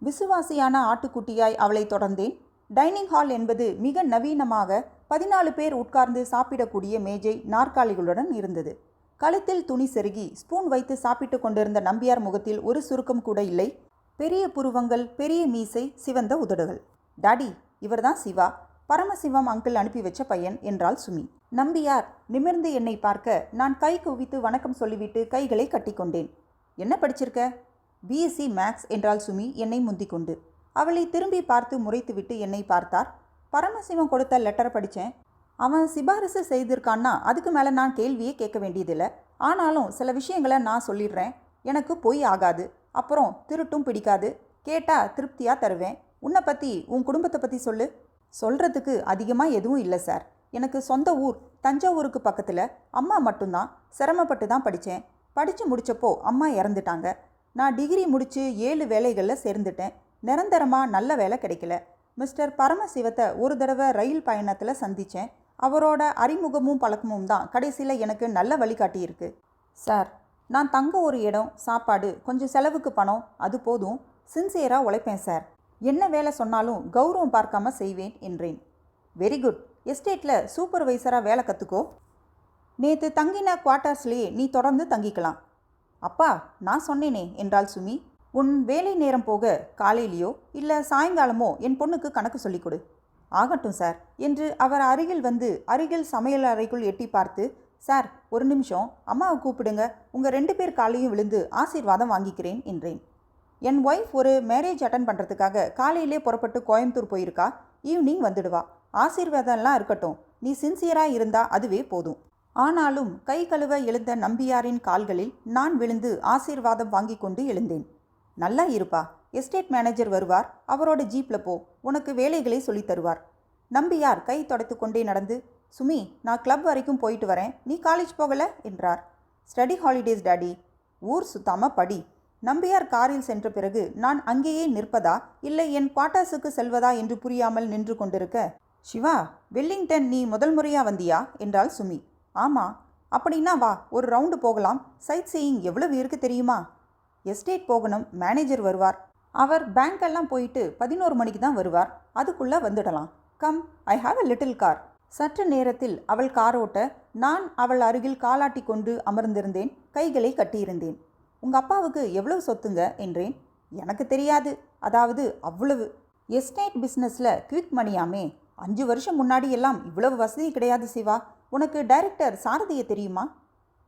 விசுவாசியான ஆட்டுக்குட்டியாய் அவளை தொடர்ந்தேன். டைனிங் ஹால் என்பது மிக நவீனமாக 14 பேர் உட்கார்ந்து சாப்பிடக்கூடிய மேஜை நாற்காலிகளுடன் இருந்தது. கழுத்தில் துணி செருகி ஸ்பூன் வைத்து சாப்பிட்டு கொண்டிருந்த நம்பியார் முகத்தில் ஒரு சுருக்கம் கூட இல்லை. பெரிய புருவங்கள், பெரிய மீசை, சிவந்த உதடுகள். டாடி, இவர்தான் சிவா, பரமசிவம் அங்கிள் அனுப்பி வச்ச பையன் என்றாள் சுமி. நம்பியார் நிமிர்ந்து என்னை பார்க்க நான் கை குவித்து வணக்கம் சொல்லிவிட்டு கைகளை கட்டிக்கொண்டேன். என்ன படிச்சிருக்க? பிஎஸ்சி மேக்ஸ் என்றாள் சுமி என்னை முந்திக்கொண்டு. அவளை திரும்பி பார்த்து முறைத்துவிட்டு என்னை பார்த்தார். பரமசிவம் கொடுத்த லெட்டரை படித்தேன். அவன் சிபாரிசு செய்திருக்கான்னா அதுக்கு மேலே நான் கேள்வியே கேட்க வேண்டியதில்லை. ஆனாலும் சில விஷயங்களை நான் சொல்லிடுறேன். எனக்கு பொய் ஆகாது, அப்புறம் திருட்டும் பிடிக்காது. கேட்டால் திருப்தியாக தருவேன். உன்னை பற்றி, உன் குடும்பத்தை பற்றி சொல்லு. சொல்கிறதுக்கு அதிகமாக எதுவும் இல்லை சார். எனக்கு சொந்த ஊர் தஞ்சாவூருக்கு பக்கத்தில். அம்மா மட்டும்தான். சிரமப்பட்டு தான் படித்தேன். படித்து முடித்தப்போ அம்மா இறந்துட்டாங்க. நான் டிகிரி முடித்து 7 வேலைகளில் சேர்ந்துட்டேன். நிரந்தரமாக நல்ல வேலை கிடைக்கல. மிஸ்டர் பரமசிவத்தை ஒரு தடவை ரயில் பயணத்தில் சந்தித்தேன். அவரோட அறிமுகமும் பழக்கமும் தான் கடைசியில் எனக்கு நல்ல வழிகாட்டியிருக்கு. சார், நான் தங்க ஒரு இடம், சாப்பாடு, கொஞ்சம் செலவுக்கு பணம், அது போதும். சின்சியராக உழைப்பேன் சார். என்ன வேலை சொன்னாலும் கௌரவம் பார்க்காம செய்வேன் என்றேன். Very good. எஸ்டேட்டில் சூப்பர்வைசராக வேலை கற்றுக்கோ. நேற்று தங்கின குவார்ட்டர்ஸ்லேயே நீ தொடர்ந்து தங்கிக்கலாம். அப்பா, நான் சொன்னேனே என்றாள் சுமி. உன் வேலை நேரம் போக காலையிலையோ இல்லை சாயங்காலமோ என் பொண்ணுக்கு கணக்கு சொல்லிக் கொடு. ஆகட்டும் சார் என்று அவர் அருகில் வந்து அருகில் சமையல் அறைக்குள் எட்டி பார்த்து, சார் ஒரு நிமிஷம், அம்மாவை கூப்பிடுங்க, உங்கள் 2 பேர் காலையும் விழுந்து ஆசீர்வாதம் வாங்கிக்கிறேன் என்றேன். என் ஒய்ஃப் ஒரு மேரேஜ் அட்டன் பண்ணுறதுக்காக காலையிலே புறப்பட்டு கோயம்புத்தூர் போயிருக்கா. ஈவினிங் வந்துடுவா. ஆசீர்வாதம்லாம் இருக்கட்டும், நீ சின்சியராக இருந்தா அதுவே போதும். ஆனாலும் கை கழுவ எழுந்த நம்பியாரின் கால்களில் நான் விழுந்து ஆசீர்வாதம் வாங்கி கொண்டு எழுந்தேன். நல்லா இருப்பா, எஸ்டேட் மேனேஜர் வருவார், அவரோட ஜீப்பில் போ, உனக்கு வேலைகளை சொல்லி தருவார். நம்பியார் கை தொடத்து கொண்டே நடந்து, சுமி, நான் கிளப் வரைக்கும் போயிட்டு வரேன், நீ காலேஜ் போகலை என்றார். Study holidays daddy. ஊர் சுத்தாமல் படி. நம்பியார் காரில் சென்ற பிறகு நான் அங்கேயே நிற்பதா இல்லை என் குவார்ட்டர்ஸுக்கு செல்வதா என்று புரியாமல் நின்று கொண்டிருக்க, சிவா, வெல்லிங்டன் நீ முதல் முறையா வந்தியா என்றாள் சுமி. ஆமாம். அப்படின்னா வா, ஒரு ரவுண்டு போகலாம். சைட் சீயிங் எவ்வளவு இருக்கு தெரியுமா? எஸ்டேட் போகணும், மேனேஜர் வருவார். அவர் பேங்க்கெல்லாம் போயிட்டு 11 மணிக்கு தான் வருவார். அதுக்குள்ளே வந்துடலாம். Come, I have a little car. சற்று நேரத்தில் அவள் காரோட்ட நான் அவள் அருகில் காலாட்டி கொண்டு அமர்ந்திருந்தேன். கைகளை கட்டியிருந்தேன். உங்கள் அப்பாவுக்கு எவ்வளவு சொத்துங்க என்றேன். எனக்கு தெரியாது, அதாவது அவ்வளவு. எஸ்டேட் பிஸ்னஸில் குவிக் மணியாமே. 5 வருஷம் முன்னாடி எல்லாம் இவ்வளவு வசதி கிடையாது சிவா. உனக்கு டைரக்டர் சாரதியை தெரியுமா?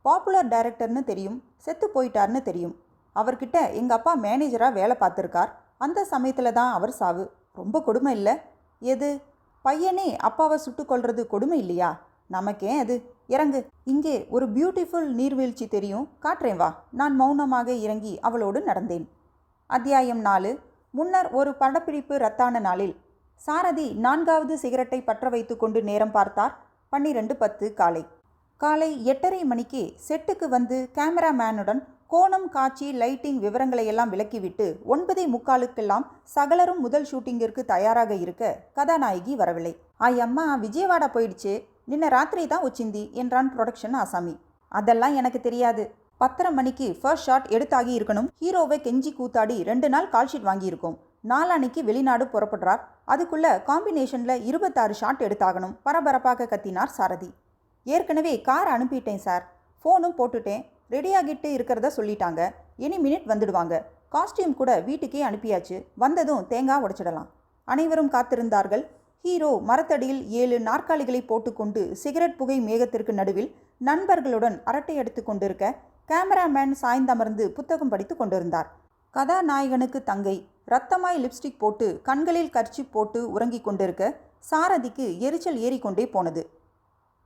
பாப்புலர் டைரக்டர்னு தெரியும், செத்து போயிட்டார்னு தெரியும். அவர்கிட்ட எங்கள் அப்பா மேனேஜராக வேலை பார்த்துருக்கார். அந்த சமயத்தில் தான் அவர் சாவு. ரொம்ப கொடுமை இல்லை? எது? பையனே அப்பாவை சுட்டு கொள்வது கொடுமை இல்லையா? நமக்கே அது. இறங்கு, இங்கே ஒரு பியூட்டிஃபுல் நீர்வீழ்ச்சி தெரியும், காட்டுறேன் வா. நான் மௌனமாக இறங்கி அவளோடு நடந்தேன். அத்தியாயம் 4. முன்னர் ஒரு படப்பிடிப்பு ரத்தான நாளில் சாரதி 4வது சிகரெட்டை பற்ற வைத்து கொண்டு நேரம் பார்த்தார். 12:10 காலை. காலை 8:30 மணிக்கு செட்டுக்கு வந்து கேமராமேனுடன் கோணம், காட்சி, லைட்டிங் விவரங்களையெல்லாம் விளக்கிவிட்டு 9:45க்கெல்லாம் சகலரும் முதல் ஷூட்டிங்கிற்கு தயாராக இருக்க கதாநாயகி வரவில்லை. அம்மா விஜயவாடா போயிடுச்சு, நின்ன ராத்திரி தான் உச்சிந்தி என்றான் புரொடக்ஷன் ஆசாமி. அதெல்லாம் எனக்கு தெரியாது. 10:30 மணிக்கு ஃபர்ஸ்ட் ஷாட் எடுத்தாகி இருக்கணும். ஹீரோவை கெஞ்சி கூத்தாடி 2 நாள் கால்ஷீட் வாங்கியிருக்கோம். நாளான்னைக்கு வெளிநாடு புறப்படுறார். அதுக்குள்ள காம்பினேஷனில் 26 ஷாட் எடுத்தாகணும். பரபரப்பாக கத்தினார் சாரதி. ஏற்கனவே கார் அனுப்பிட்டேன் சார், ஃபோனும் போட்டுட்டேன், ரெடியாகிட்டு இருக்கிறத சொல்லிட்டாங்க. எனி மினிட் வந்துடுவாங்க. காஸ்டியூம் கூட வீட்டுக்கே அனுப்பியாச்சு. வந்ததும் தேங்காய் உடைச்சிடலாம். அனைவரும் காத்திருந்தார்கள். ஹீரோ மரத்தடியில் 7 நாற்காலிகளை போட்டுக்கொண்டு சிகரெட் புகை மேகத்திற்கு நடுவில் நண்பர்களுடன் அரட்டை எடுத்து கொண்டிருக்க, கேமராமேன் சாய்ந்தமர்ந்து புத்தகம் படித்து கொண்டிருந்தார். கதாநாயகனுக்கு தங்கை ரத்தமாய் லிப்ஸ்டிக் போட்டு கண்களில் கர்ச்சிப் போட்டு உறங்கிக் கொண்டிருக்க சாரதிக்கு எரிச்சல் ஏறிக்கொண்டே போனது.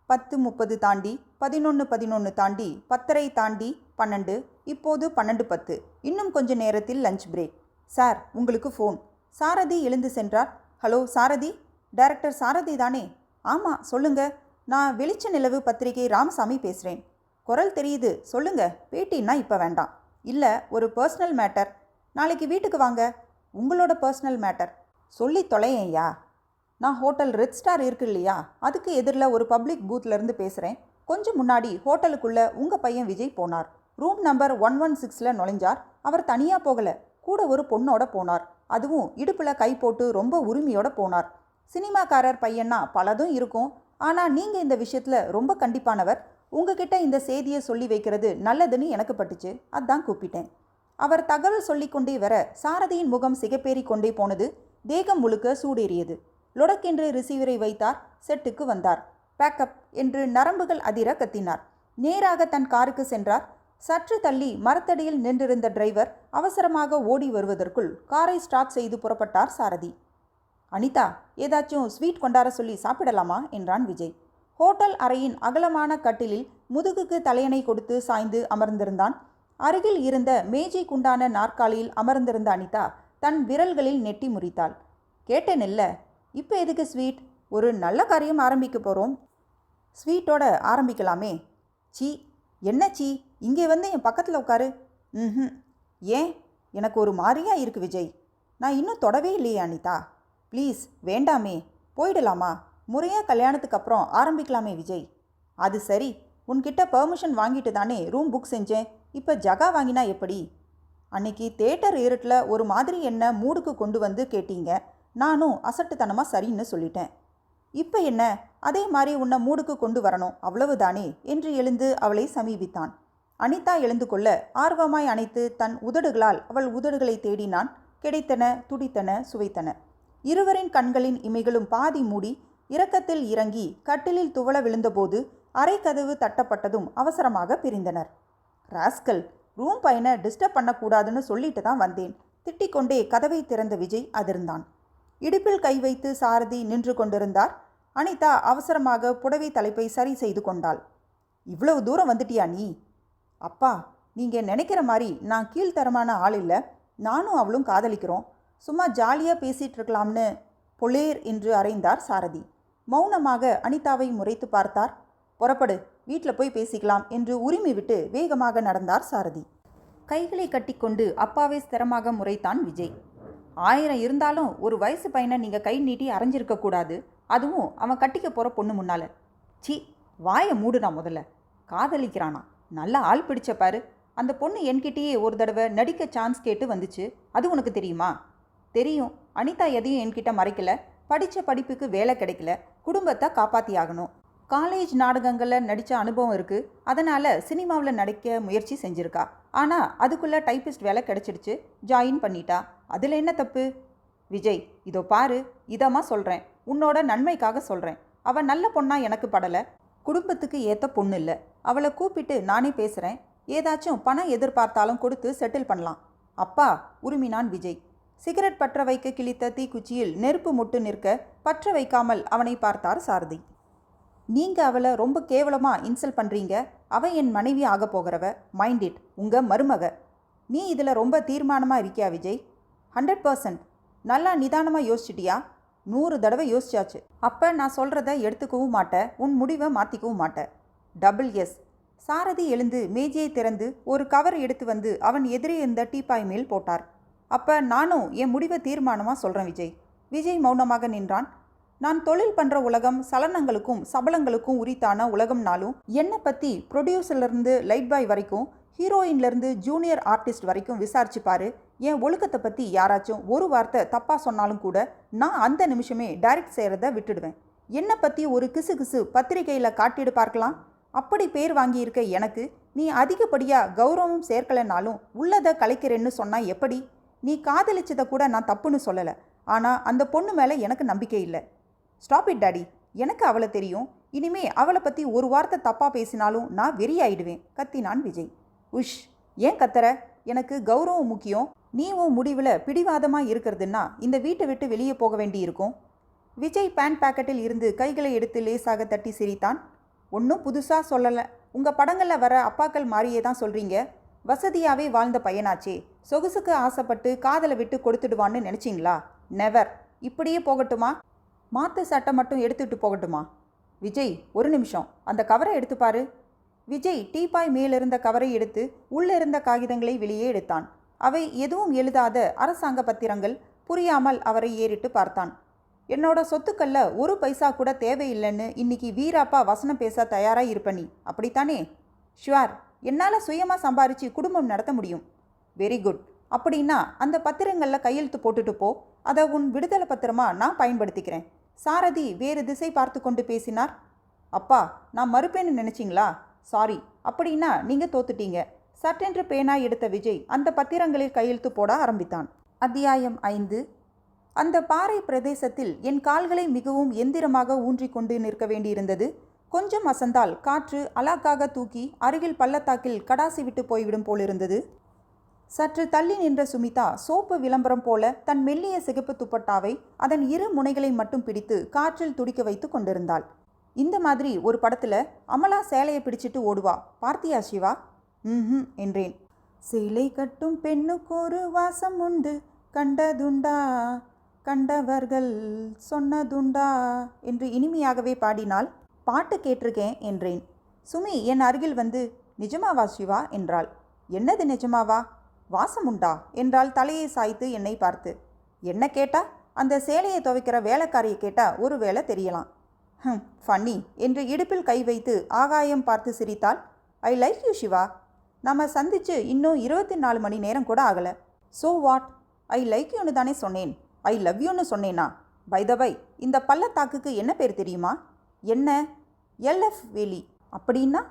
10:30 தாண்டி 11:11 தாண்டி 10:30 தாண்டி 12. இப்போது 12:10. இன்னும் கொஞ்ச நேரத்தில் லஞ்ச் பிரேக். சார், உங்களுக்கு ஃபோன். சாரதி எழுந்து சென்றார். ஹலோ சாரதி, டைரக்டர் சாரதி தானே? ஆமாம், சொல்லுங்க. நான் வெளிச்ச நிலவு பத்திரிகை ராமசாமி பேசுகிறேன். குரல் தெரியுது, சொல்லுங்க. பேட்டின்னா இப்போ வேண்டாம். இல்லை, ஒரு பர்சனல் மேட்டர். நாளைக்கு வீட்டுக்கு வாங்க. உங்களோட பர்சனல் மேட்டர் சொல்லி தொலையையா. நான் ஹோட்டல் ரெட் ஸ்டார் இருக்கு இல்லையா, அதுக்கு எதிரில் ஒரு பப்ளிக் பூத்லேருந்து பேசுகிறேன். கொஞ்சம் முன்னாடி ஹோட்டலுக்குள்ளே உங்கள் பையன் விஜய் போனார். Room number 116ல் நுழைஞ்சார். அவர் தனியாக போகலை, கூட ஒரு பொண்ணோட போனார். அதுவும் இடுப்பில் கை போட்டு ரொம்ப உரிமையோட போனார். சினிமாக்காரர் பையன்னா பலதும் இருக்கும். ஆனால் நீங்கள் இந்த விஷயத்தில் ரொம்ப கண்டிப்பானவர். உங்ககிட்ட இந்த செய்தியை சொல்லி வைக்கிறது நல்லதுன்னு எனக்கு பட்டுச்சு. அதான் கூப்பிட்டேன். அவர் தகவல் சொல்லிக்கொண்டே வர சாரதியின் முகம் சிகப்பேறி கொண்டே போனது. தேகம் முழுக்க சூடேறியது. லொடக்கென்று ரிசீவரை வைத்தார். செட்டுக்கு வந்தார். பேக்கப் என்று நரம்புகள் அதிர கத்தினார். நேராக தன் காருக்கு சென்றார். சற்று தள்ளி மரத்தடியில் நின்றிருந்த டிரைவர் அவசரமாக ஓடி வருவதற்குள் காரை ஸ்டார்ட் செய்து புறப்பட்டார் சாரதி. அனிதா, ஏதாச்சும் ஸ்வீட் கொண்டார சொல்லி சாப்பிடலாமா என்றான் விஜய். ஹோட்டல் அறையின் அகலமான கட்டிலில் முதுகுக்கு தலையணை கொடுத்து சாய்ந்து அமர்ந்திருந்தான். அருகில் இருந்த மேஜை குண்டான நாற்காலியில் அமர்ந்திருந்த அனிதா தன் விரல்களில் நெட்டி முறித்தாள். கேட்டேனில்ல, இப்போ எதுக்கு ஸ்வீட்? ஒரு நல்ல காரியம் ஆரம்பிக்க போகிறோம், ஸ்வீட்டோட ஆரம்பிக்கலாமே. சீ, என்ன சீ, இங்கே வந்து என் பக்கத்தில் உட்காரு. ஏன்? எனக்கு ஒரு மாதிரியாக இருக்குது விஜய். நான் இன்னும் தொடவே இல்லையே அனிதா. ப்ளீஸ், வேண்டாமே, போயிடலாமா? முறையாக கல்யாணத்துக்கு அப்புறம் ஆரம்பிக்கலாமே விஜய். அது சரி, உன்கிட்ட பெர்மிஷன் வாங்கிட்டு தானே ரூம் புக் செஞ்சேன். இப்போ ஜகா வாங்கினா எப்படி? அன்னைக்கு தேட்டர் இருட்டில் ஒரு மாதிரி என்ன மூடுக்கு கொண்டு வந்து கேட்டீங்க. நானும் அசட்டுத்தனமாக சரின்னு சொல்லிட்டேன். இப்போ என்ன, அதே மாதிரி உன்னை மூடுக்கு கொண்டு வரணும், அவ்வளவுதானே என்று எழுந்து அவளை சமீபித்தான். அனிதா எழுந்து கொள்ள ஆர்வமாய் அணைத்து தன் உதடுகளால் அவள் உதடுகளை தேடினான். கிடைத்தன, துடித்தன, சுவைத்தன. இருவரின் கண்களின் இமைகளும் பாதி மூடி இரக்கத்தில் இறங்கி கட்டிலில் துவள விழுந்தபோது அறைக்கதவு தட்டப்பட்டதும் அவசரமாக பிரிந்தனர். ராஸ்கல், ரூம் பையனை டிஸ்டர்ப் பண்ணக்கூடாதுன்னு சொல்லிட்டு தான் வந்தேன். திட்டிக்கொண்டே கதவை திறந்த விஜய் அதிர்ந்தான். இடுப்பில் கை வைத்து சாரதி நின்று கொண்டிருந்தார். அனிதா அவசரமாக புடவை தலைப்பை சரி செய்து கொண்டாள். இவ்வளவு தூரம் வந்துட்டியா நீ? அப்பா, நீங்கள் நினைக்கிற மாதிரி நான் கீழ்த்தரமான ஆள் இல்லை. நானும் அவளும் காதலிக்கிறோம். சும்மா ஜாலியாக பேசிகிட்டு இருக்கலாம்னு பொலேர் என்று அறைந்தார் சாரதி. மௌனமாக அனிதாவை முறைத்து பார்த்தார். புறப்படு, வீட்டில் போய் பேசிக்கலாம் என்று உரிமை விட்டு வேகமாக நடந்தார் சாரதி. கைகளை கட்டிக்கொண்டு அப்பாவை ஸ்திரமாக முறைத்தான் விஜய். 1000 இருந்தாலும் ஒரு வயசு பையனை நீங்கள் கை நீட்டி அரைஞ்சிருக்கக்கூடாது, அதுவும் அவன் கட்டிக்க போகிற பொண்ணு முன்னால். சி, வாயை மூடுனா முதல்ல. காதலிக்கிறானா? நல்லா ஆள் பிடிச்ச பாரு. அந்த பொண்ணு என்கிட்டயே ஒரு தடவை நடிக்க சான்ஸ் கேட்டு வந்துச்சு, அது உனக்கு தெரியுமா? தெரியும். அனிதா எதையும் என்கிட்ட மறைக்கல. படித்த படிப்புக்கு வேலை கிடைக்கல, குடும்பத்தை காப்பாற்றி ஆகணும். காலேஜ் நாடகங்களில் நடித்த அனுபவம் இருக்குது, அதனால் சினிமாவில் நடிக்க முயற்சி செஞ்சுருக்கா. ஆனால் அதுக்குள்ளே டைப்பிஸ்ட் வேலை கிடச்சிடுச்சு, ஜாயின் பண்ணிட்டா. அதில் என்ன தப்பு? விஜய், இதோ பாரு, இதமாக சொல்கிறேன், உன்னோட நன்மைக்காக சொல்கிறேன். அவள் நல்ல பொண்ணா எனக்கு படலை, குடும்பத்துக்கு ஏற்ற பொண்ணு இல்லை. அவளை கூப்பிட்டு நானே பேசுகிறேன், ஏதாச்சும் பணம் எதிர்பார்த்தாலும் கொடுத்து செட்டில் பண்ணலாம். அப்பா, உருமினான் விஜய். சிகரெட் பற்ற வைக்க கிழித்த தீக்குச்சியில் நெருப்பு முட்டு நிற்க பற்ற வைக்காமல் அவனை பார்த்தார் சாரதி. நீங்கள் அவளை ரொம்ப கேவலமாக இன்சல்ட் பண்ணுறீங்க. அவள் என் மனைவி ஆக போகிறவ. மைண்ட் இட், உங்கள் மருமக. நீ இதில் ரொம்ப தீர்மானமாக இருக்கியா விஜய்? 100%. நல்லா நிதானமாக யோசிச்சிட்டியா? 100 தடவை யோசிச்சாச்சு. அப்போ நான் சொல்கிறத எடுத்துக்கவும் மாட்டேன், உன் முடிவை மாற்றிக்கவும் மாட்டேன். Double S. சாரதி எழுந்து மேஜையை திறந்து ஒரு கவர் எடுத்து வந்து அவன் எதிரே இருந்த டீப்பாய் மேல் போட்டார். அப்போ நானும் என் முடிவை தீர்மானமாக சொல்கிறேன் விஜய். விஜய் மௌனமாக நின்றான். நான் தொழில் பண்ணுற உலகம் சலனங்களுக்கும் சபலங்களுக்கும் உரித்தான உலகம்னாலும் என்னை பற்றி ப்ரொடியூசர்லேருந்து லைட் பாய் வரைக்கும், ஹீரோயின்லேருந்து ஜூனியர் ஆர்டிஸ்ட் வரைக்கும் விசாரிச்சு பாரு. என் ஒழுக்கத்தை பற்றி யாராச்சும் ஒரு வார்த்தை தப்பாக சொன்னாலும் கூட நான் அந்த நிமிஷமே டைரக்ட் செய்கிறத விட்டுடுவேன். என்னை பற்றி ஒரு கிசு பத்திரிகையில் காட்டிடு பார்க்கலாம். அப்படி பேர் வாங்கியிருக்க எனக்கு நீ அதிகப்படியாக கௌரவம் சேர்க்கலைனாலும் உள்ளதை கலைக்கிறேன்னு சொன்னால் எப்படி? நீ காதலிச்சதை கூட நான் தப்புன்னு சொல்லலை, ஆனால் அந்த பொண்ணு மேலே எனக்கு நம்பிக்கை இல்லை. Stop it daddy. எனக்கு அவளை தெரியும். இனிமே அவளை பற்றி ஒரு வார்த்தை தப்பாக பேசினாலும் நான் வெறியாயிடுவேன், கத்தினான் விஜய். உஷ், ஏன் கத்துற? எனக்கு கௌரவம் முக்கியம். நீ உன் முடிவில் பிடிவாதமாக இருக்கிறதுன்னா இந்த வீட்டை விட்டு வெளியே போக வேண்டி இருக்கும். விஜய் பேண்ட் பாக்கெட்டில் இருந்து கைகளை எடுத்து லேசாக தட்டி சிரித்தான். ஒன்றும் புதுசாக சொல்லலை. உங்கள் படங்களில் வர அப்பாக்கள் மாதிரியே தான் சொல்கிறீங்க. வசதியாகவே வாழ்ந்த பையனாச்சே, சொகுசுக்கு ஆசைப்பட்டு காதலை விட்டு கொடுத்துடுவான்னு நினச்சிங்களா? நெவர். இப்படியே போகட்டுமா? மாற்று சட்டை மட்டும் எடுத்துகிட்டு போகட்டுமா? விஜய், ஒரு நிமிஷம், அந்த கவரை எடுத்து பாரு. விஜய் டீப்பாய் மேலிருந்த கவரை எடுத்து உள்ளே இருந்த காகிதங்களை வெளியே எடுத்தான். அவை எதுவும் எழுதாத அரசாங்க பத்திரங்கள். புரியாமல் அவரை ஏறிட்டு பார்த்தான். என்னோட சொத்துக்கள்ல ஒரு பைசா கூட தேவையில்லைன்னு இன்னைக்கு வீராப்பா வசனம் பேச தயாராக இருப்ப நீ, அப்படித்தானே? ஷுவர். என்னால் சுயமாக சம்பாரித்து குடும்பம் நடத்த முடியும். Very good. அப்படின்னா அந்த பத்திரங்களில் கையெழுத்து போட்டுட்டு போ. அதை உன் விடுதலை பத்திரமா நான் பயன்படுத்திக்கிறேன். சாரதி வேறு திசை பார்த்து கொண்டு பேசினார். அப்பா, நான் மறுப்பேன்னு நினச்சிங்களா? சாரி. அப்படின்னா நீங்கள் தோத்துட்டீங்க. சட்டென்று பேனாய் எடுத்த விஜய் அந்த பத்திரங்களில் கையெழுத்து போட ஆரம்பித்தான். அத்தியாயம் 5. அந்த பாறை பிரதேசத்தில் என் கால்களை மிகவும் எந்திரமாக ஊன்றிக்கொண்டு நிற்க வேண்டியிருந்தது. கொஞ்சம் அசந்தால் காற்று அலாக்காக தூக்கி அருகில் பள்ளத்தாக்கில் கடாசி விட்டு போய்விடும் போலிருந்தது. சற்று தள்ளி நின்ற சுமிதா சோப்பு விளம்பரம் போல தன் மெல்லிய சிகப்பு துப்பட்டாவை அதன் 2 முனைகளை மட்டும் பிடித்து காற்றில் துடிக்க வைத்து கொண்டிருந்தாள். இந்த மாதிரி ஒரு படத்தில் அமலா சேலையை பிடிச்சிட்டு ஓடுவா, பார்த்தியா சிவா? என்றேன். சேலை கட்டும் பெண்ணுக்கொரு வாசம் உண்டு, கண்டதுண்டா கண்டவர்கள் சொன்னதுண்டா என்று இனிமையாகவே பாடினாள். பாட்டு கேட்டிருக்கேன் என்றேன். சுமி என் அருகில் வந்து, நிஜமாவா சிவா என்றாள். என்னது நிஜமாவா? வாசம் உண்டா என்றால் தலையை சாய்த்து என்னை பார்த்து. என்ன கேட்டா? அந்த சேலையை துவைக்கிற வேலைக்காரியை கேட்டால் ஒரு வேலை தெரியலாம். ஃபன்னி என்று இடுப்பில் கை வைத்து ஆகாயம் பார்த்து சிரித்தாள். I like you Siva. நம்ம சந்திச்சு இன்னும் 24 மணி நேரம் கூட ஆகலை. So what? ஐ லைக் யூன்னு தானே சொன்னேன். ஐ லவ் யூன்னு சொன்னேனா? பை த பை, இந்த பள்ளத்தாக்குக்கு என்ன பேர் தெரியுமா? என்ன? எல்எஃப் வேலி. அப்படின்னா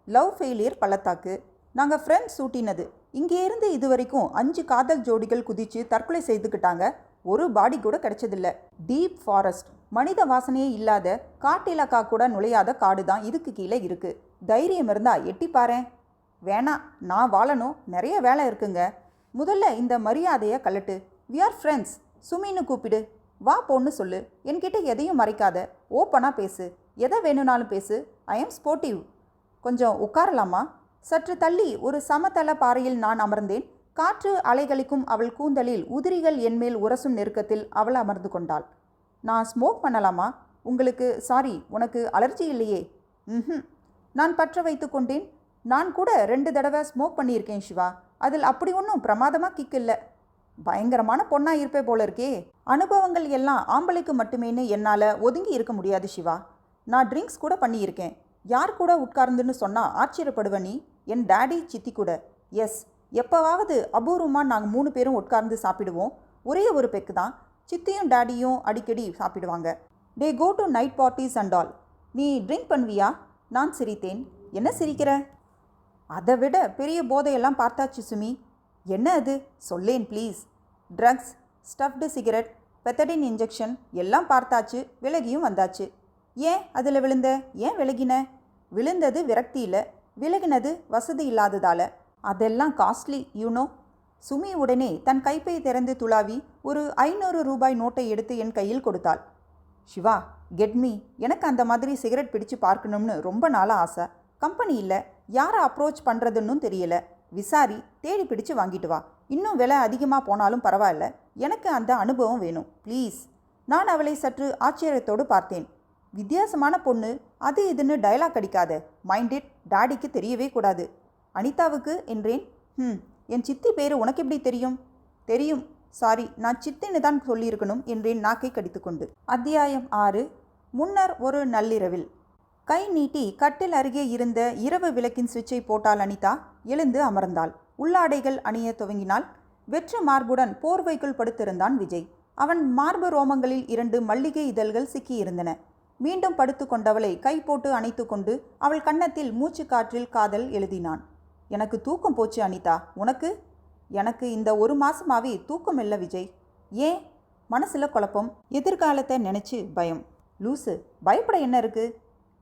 லவ் ஃபெயிலியர் பள்ளத்தாக்கு. நாங்கள் ஃப்ரெண்ட்ஸ் சூட்டினது. இங்கேருந்து இது வரைக்கும் 5 காதல் ஜோடிகள் குதித்து தற்கொலை செய்துக்கிட்டாங்க. ஒரு பாடி கூட கிடைச்சதில்ல. டீப் ஃபாரஸ்ட், மனித வாசனையே இல்லாத காட்டிலக்கா கூட நுழையாத காடு தான் இதுக்கு கீழே இருக்குது. தைரியம் இருந்தா எட்டி பாரேன். வேணாம், நான் வாழணும், நிறைய வேலை இருக்குங்க. முதல்ல இந்த மரியாதையை கலட்டு. We are friends. சுமின்னு கூப்பிடு. வா போன்னு சொல்லு. என்கிட்ட எதையும் மறைக்காத, ஓப்பனாக பேசு. எதை வேணும்னாலும் பேசு. I am sportive. கொஞ்சம் உட்காரலாமா? சற்று தள்ளி ஒரு சமதள பாறையில் நான் அமர்ந்தேன். காற்று அலைகளிக்கும் அவள் கூந்தலில் உதிரிகள் என்மேல் உரசும் நெருக்கத்தில் அவள் அமர்ந்து கொண்டாள். நான் ஸ்மோக் பண்ணலாமா? உங்களுக்கு சாரி, உனக்கு அலர்ஜி இல்லையே? நான் பற்ற வைத்து கொண்டேன். நான் கூட 2 தடவை ஸ்மோக் பண்ணியிருக்கேன் சிவா. அதில் அப்படி ஒன்றும் பிரமாதமாக கிக் இல்லை. பயங்கரமான பொண்ணா இருப்பே போல இருக்கே. அனுபவங்கள் எல்லாம் ஆம்பளைக்கு மட்டுமேன்னு என்னால் ஒதுங்கி இருக்க முடியாது சிவா. நான் ட்ரிங்க்ஸ் கூட பண்ணியிருக்கேன். யார் கூட உட்கார்ந்துன்னு சொன்னால் ஆச்சரியப்படுவ நீ? என் டேடி, சித்தி கூட. எஸ், எப்போவாவது அபூர்வமாக நாங்கள் 3 பேரும் உட்கார்ந்து சாப்பிடுவோம். ஒரே ஒரு பெக்கு தான். சித்தியும் டேடியும் அடிக்கடி சாப்பிடுவாங்க. They go to night parties and all. நீ ட்ரிங்க் பண்ணுவியா? நான் சிரித்தேன். என்ன சிரிக்கிற? அதை விட பெரிய போதையெல்லாம் பார்த்தாச்சு சுமி. என்ன அது? சொல்லேன் please. Drugs, stuffed cigarette, pethidine injection எல்லாம் பார்த்தாச்சு. விலகியும் வந்தாச்சு. ஏன் அதில் விழுந்த? ஏன் விலகின? விழுந்தது விரக்தியில், விலகினது வசதி இல்லாததால். அதெல்லாம் காஸ்ட்லி யூனோ. சுமி உடனே தன் கைப்பை திறந்து துளாவி ஒரு 500 ரூபாய் நோட்டை எடுத்து என் கையில் கொடுத்தாள். Siva, get me. எனக்கு அந்த மாதிரி சிகரெட் பிடிச்சு பார்க்கணும்னு ரொம்ப நாளாக ஆசை. கம்பெனி இல்லை, யாரை அப்ரோச் பண்ணுறதுன்னு தெரியல. விசாரி, தேடி பிடிச்சு வாங்கிட்டு வா. இன்னும் விலை அதிகமாக போனாலும் பரவாயில்ல. எனக்கு அந்த அனுபவம் வேணும் ப்ளீஸ். நான் அவளை சற்று ஆச்சரியத்தோடு பார்த்தேன். வித்தியாசமான பொண்ணு, அது இதுன்னு டயலாக் அடிக்காத. மைண்டிட், டாடிக்கு தெரியவே கூடாது. அனிதாவுக்கு என்றேன். என் சித்தி பேர் உனக்கு எப்படி தெரியும்? தெரியும். சாரி, நான் சித்தின்னு தான் சொல்லியிருக்கணும் என்றேன் நாக்கை கடித்துக்கொண்டு. அத்தியாயம் 6. முன்னர் ஒரு நள்ளிரவில். கை நீட்டி கட்டில் அருகே இருந்த இரவு விளக்கின் சுவிட்சை போட்டால் அனிதா. எழுந்து அமர்ந்தாள். உள்ளாடைகள் அணிய துவங்கினாள். வெற்று மார்புடன் போர்வைக்குள் படுத்திருந்தான் விஜய். அவன் மார்பு ரோமங்களில் 2 மல்லிகை இதழ்கள் சிக்கியிருந்தன. மீண்டும் படுத்து கொண்டவளை கை போட்டு அணைத்து கொண்டு அவள் கன்னத்தில் மூச்சு காற்றில் காதல் எழுதினான். எனக்கு தூக்கம் போச்சு அனிதா. உனக்கு? எனக்கு இந்த 1 மாசமாவே தூக்கம் இல்லை விஜய். ஏன்? மனசில் குழப்பம், எதிர்காலத்தை நினச்சி பயம். லூசு, பயப்பட என்ன இருக்கு?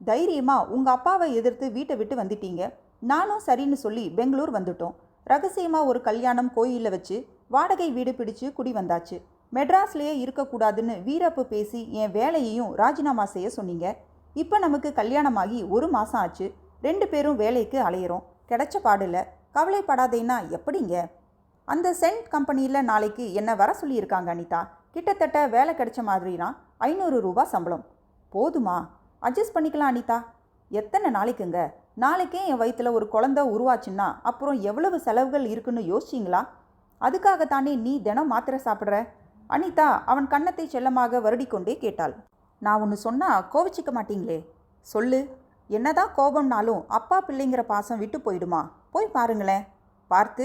தைரியமாக உங்கள் அப்பாவை எதிர்த்து வீட்டை விட்டு வந்துட்டீங்க. நானும் சரின்னு சொல்லி பெங்களூர் வந்துட்டோம். ரகசியமாக ஒரு கல்யாணம் கோயிலில் வச்சு வாடகை வீடு பிடிச்சு குடி வந்தாச்சு. மெட்ராஸ்லேயே இருக்கக்கூடாதுன்னு வீரப்பு பேசி என் வேலையையும் ராஜினாமா செய்ய சொன்னீங்க. இப்போ நமக்கு கல்யாணமாகி 1 மாதம் ஆச்சு. 2 பேரும் வேலைக்கு அலையிறோம். கிடைச்ச பாடில்ல. கவலைப்படாதேன்னா எப்படிங்க? அந்த சென்ட் கம்பெனியில் நாளைக்கு என்னை வர சொல்லியிருக்காங்க அனிதா. கிட்டத்தட்ட வேலை கிடைச்ச மாதிரினா 500 ரூபா சம்பளம். போதுமா? அட்ஜஸ்ட் பண்ணிக்கலாம் அனிதா. எத்தனை நாளைக்குங்க? நாளைக்கே என் வயிற்றில் ஒரு குழந்தை உருவாச்சுன்னா அப்புறம் எவ்வளவு செலவுகள் இருக்குன்னு யோசிச்சிங்களா? அதுக்காகத்தானே நீ தினம் மாத்திரை சாப்பிட்ற? அனிதா அவன் கன்னத்தை செல்லமாக வருடிக்கொண்டே கேட்டாள். நான் ஒன்று சொன்னால் கோவிச்சிக்க மாட்டீங்களே? சொல்லு. என்னதான் கோபம்னாலும் அப்பா பிள்ளைங்கிற பாசம் விட்டு போயிடுமா? போய் பாருங்களேன். பார்த்து,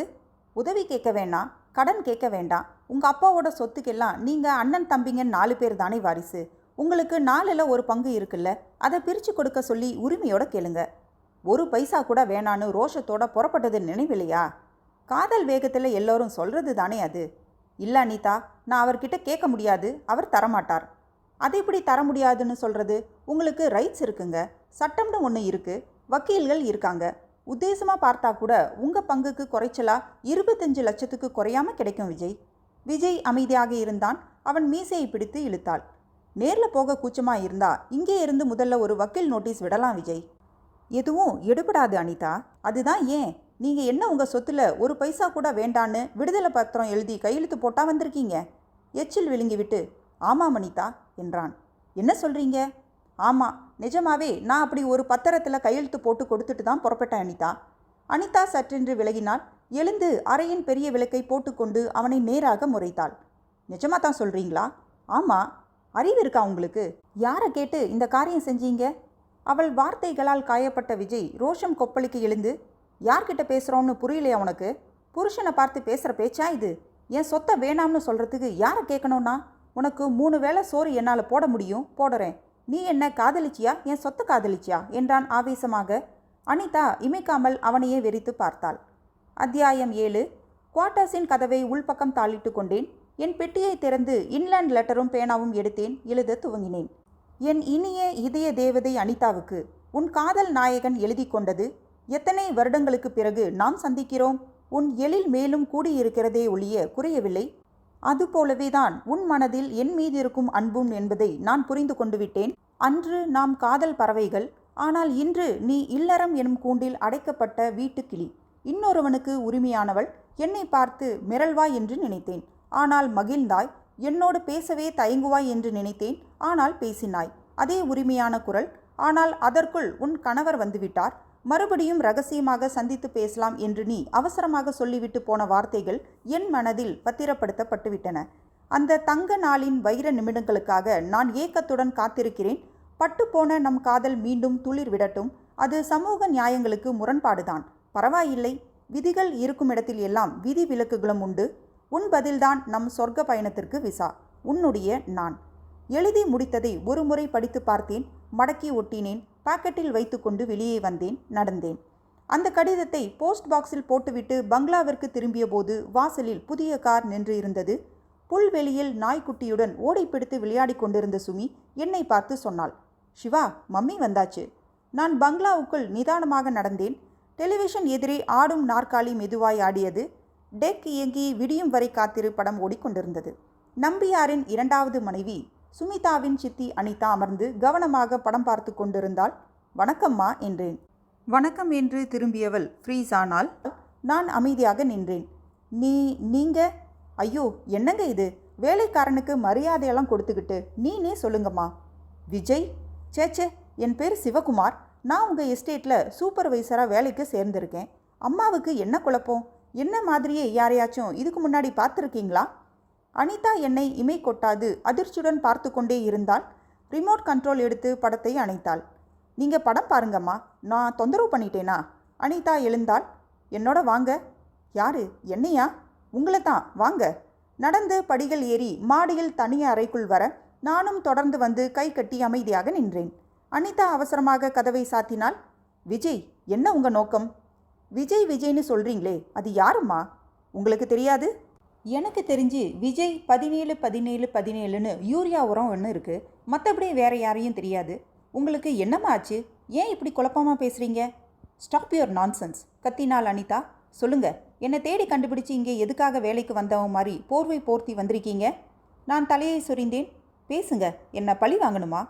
உதவி கேட்க வேண்டாம், கடன் கேட்க வேண்டாம். உங்கள் அப்பாவோட சொத்துக்கெல்லாம் நீங்கள் அண்ணன் தம்பிங்க 4 பேர் தானே வாரிசு. உங்களுக்கு 4ல் 1 பங்கு இருக்குல்ல, அதை பிரித்து கொடுக்க சொல்லி உரிமையோட கேளுங்க. 1 பைசா கூட வேணான்னு ரோஷத்தோட புறப்பட்டது நினைவில்லையா? காதல் வேகத்தில் எல்லோரும் சொல்கிறது தானே அது. இல்லை அனிதா, நான் அவர்கிட்ட கேட்க முடியாது, அவர் தரமாட்டார். அதை எப்படி தர முடியாதுன்னு சொல்கிறது? உங்களுக்கு ரைட்ஸ் இருக்குங்க, சட்டம்னு ஒன்று இருக்குது, வக்கீல்கள் இருக்காங்க. உத்தேசமாக பார்த்தா கூட உங்கள் பங்குக்கு குறைச்சலா 25 லட்சத்துக்கு குறையாமல் கிடைக்கும் விஜய். விஜய் அமைதியாக இருந்தான். அவன் மீசையை பிடித்து இழுத்தாள். நேரில் போக கூச்சமாக இருந்தா இங்கே இருந்து முதல்ல ஒரு வக்கீல் நோட்டீஸ் விடலாம் விஜய். எதுவும் எடுபடாது அனிதா. அதுதான் ஏன் நீங்கள் என்ன உங்கள் சொத்தில் 1 பைசா கூட வேண்டான்னு விடுதலை பத்திரம் எழுதி கையெழுத்து போட்டால் வந்திருக்கீங்க. எச்சில் விழுங்கிவிட்டு ஆமாம் அனிதா என்றான். என்ன சொல்கிறீங்க? ஆமாம், நிஜமாவே நான் அப்படி ஒரு பத்திரத்தில் கையெழுத்து போட்டு கொடுத்துட்டு தான் புறப்பட்டேன் அனிதா. அனிதா சற்றென்று விலகினாள். எழுந்து அறையின் பெரிய விளக்கை போட்டுக்கொண்டு அவனை நேராக முறைத்தாள். நிஜமாக தான் சொல்கிறீங்களா? ஆமாம். அறிவு இருக்கா உங்களுக்கு? யாரை கேட்டு இந்த காரியம் செஞ்சீங்க? அவள் வார்த்தைகளால் காயப்பட்ட விஜய் ரோஷம் கொப்பளிக்கு எழுந்து, யார்கிட்ட பேசுகிறோன்னு புரியலையா உனக்கு? புருஷனை பார்த்து பேசுகிற பேச்சா இது? என் சொத்தை வேணாம்னு சொல்கிறதுக்கு யாரை கேட்கணும்னா? உனக்கு 3 வேளை சோறு என்னால் போட முடியும், போடுறேன். நீ என்ன காதலிச்சியா, என் சொத்தை காதலிச்சியா என்றான் ஆவேசமாக. அனிதா இமைக்காமல் அவனையே வெறித்து பார்த்தாள். அத்தியாயம் 7. குவார்ட்டர்ஸின் கதவை உள்பக்கம் தாளிட்டு கொண்டேன். என் பெட்டியை திறந்து இன்லேண்ட் லெட்டரும் பேனாவும் எடுத்தேன். எழுத துவங்கினேன். என் இனிய இதய தேவதை அனிதாவுக்கு உன் காதல் நாயகன் எழுதி கொண்டது. எத்தனை வருடங்களுக்கு பிறகு நாம் சந்திக்கிறோம். உன் எழில் மேலும் கூடியிருக்கிறதே ஒழிய குறையவில்லை. அதுபோலவே தான் உன் மனதில் என் மீது இருக்கும் அன்பும் என்பதை நான் புரிந்து கொண்டு விட்டேன். அன்று நாம் காதல் பறவைகள், ஆனால் இன்று நீ இல்லறம் எனும் கூண்டில் அடைக்கப்பட்ட வீட்டுக்கிளி. இன்னொருவனுக்கு உரிமையானவள். என்னை பார்த்து மிரள்வாய் என்று நினைத்தேன், ஆனால் மகிழ்ந்தாய். என்னோடு பேசவே தயங்குவாய் என்று நினைத்தேன், ஆனால் பேசினாய். அதே உரிமையான குரல். ஆனால் அதற்குள் உன் கணவர் வந்துவிட்டார். மறுபடியும் ரகசியமாக சந்தித்து பேசலாம் என்று நீ அவசரமாக சொல்லிவிட்டு போன வார்த்தைகள் என் மனதில் பத்திரப்படுத்தப்பட்டுவிட்டன. அந்த தங்க நாளின் வைர நிமிடங்களுக்காக நான் ஏக்கத்துடன் காத்திருக்கிறேன். பட்டுப்போன நம் காதல் மீண்டும் துளிர் விடட்டும். அது சமூக நியாயங்களுக்கு முரண்பாடுதான். பரவாயில்லை. விதிகள் இருக்கும் இடத்தில் எல்லாம் விதி விலக்குகளும் உண்டு. உன் பதில்தான் நம் சொர்க்க பயணத்திற்கு விசா. உன்னுடைய நான். எழுதி முடித்ததை ஒரு முறை படித்து பார்த்தேன். மடக்கி ஒட்டினேன். பாக்கெட்டில் வைத்துக்கொண்டு வெளியே வந்தேன். நடந்தேன். அந்த கடிதத்தை போஸ்ட் பாக்ஸில் போட்டுவிட்டு பங்களாவிற்கு திரும்பிய போது வாசலில் புதிய கார் நின்று இருந்தது. புல்வெளியில் நாய்க்குட்டியுடன் ஓடை பிடித்து விளையாடி கொண்டிருந்த சுமி என்னை பார்த்து சொன்னாள், சிவா, மம்மி வந்தாச்சு. நான் பங்களாவுக்குள் நிதானமாக நடந்தேன். டெலிவிஷன் எதிரே ஆடும் நாற்காலி மெதுவாய் ஆடியது. டெக் இயங்கி விடியும் வரை காத்திரு படம் ஓடிக்கொண்டிருந்தது. நம்பியாரின் இரண்டாவது மனைவி சுமிதாவின் சித்தி அனிதா அமர்ந்து கவனமாக படம் பார்த்து கொண்டிருந்தாள். வணக்கம்மா என்றேன். வணக்கம் என்று திரும்பியவள் ஃப்ரீஸ் ஆனாள். நான் அமைதியாக நின்றேன். நீங்க ஐயோ, என்னங்க இது? வேலைக்காரனுக்கு மரியாதையெல்லாம் கொடுத்துக்கிட்டு நீனே சொல்லுங்கம்மா. விஜய்? சேச்சே, என் பேர் சிவகுமார். நான் உங்கள் எஸ்டேட்டில் சூப்பர்வைசராக வேலைக்கு சேர்ந்திருக்கேன். அம்மாவுக்கு என்ன குழப்பம்? என்ன மாதிரியே யாரையாச்சும் இதுக்கு முன்னாடி பார்த்துருக்கீங்களா? அனிதா என்னை இமை கொட்டாது அதிர்ச்சியுடன் பார்த்து கொண்டே இருந்தாள். ரிமோட் கண்ட்ரோல் எடுத்து படத்தை அணைத்தாள். நீங்கள் படம் பாருங்கம்மா, நான் தொந்தரவு பண்ணிட்டேனா? அனிதா எழுந்தாள். என்னோட வாங்க. யாரு? என்னையா? உங்களை தான், வாங்க. நடந்து படிகள் ஏறி மாடியில் தனிய அறைக்குள் வர நானும் தொடர்ந்து வந்து கை கட்டி அமைதியாக நின்றேன். அனிதா அவசரமாக கதவை சாத்தினாள். விஜய், என்ன உங்கள் நோக்கம்? விஜய் விஜய்னு சொல்கிறீங்களே, அது யாரும்மா? உங்களுக்கு தெரியாது? எனக்கு தெரிஞ்சு விஜய் 17 யூரியா உரம் ஒன்று இருக்குது. மற்றபடி வேறு யாரையும் தெரியாது. உங்களுக்கு என்னம்மா ஆச்சு? ஏன் இப்படி குழப்பமாக பேசுகிறீங்க? ஸ்டாப் யுவர் நான்சென்ஸ் கத்தினாள் அனிதா. சொல்லுங்க, என்னை தேடி கண்டுபிடிச்சி இங்கே எதுக்காக வேலைக்கு வந்தவன் மாதிரி போர்வை போர்த்தி வந்திருக்கீங்க? நான் தலையை சொரிந்தேன். பேசுங்க, என்னை பழி வாங்கணுமா?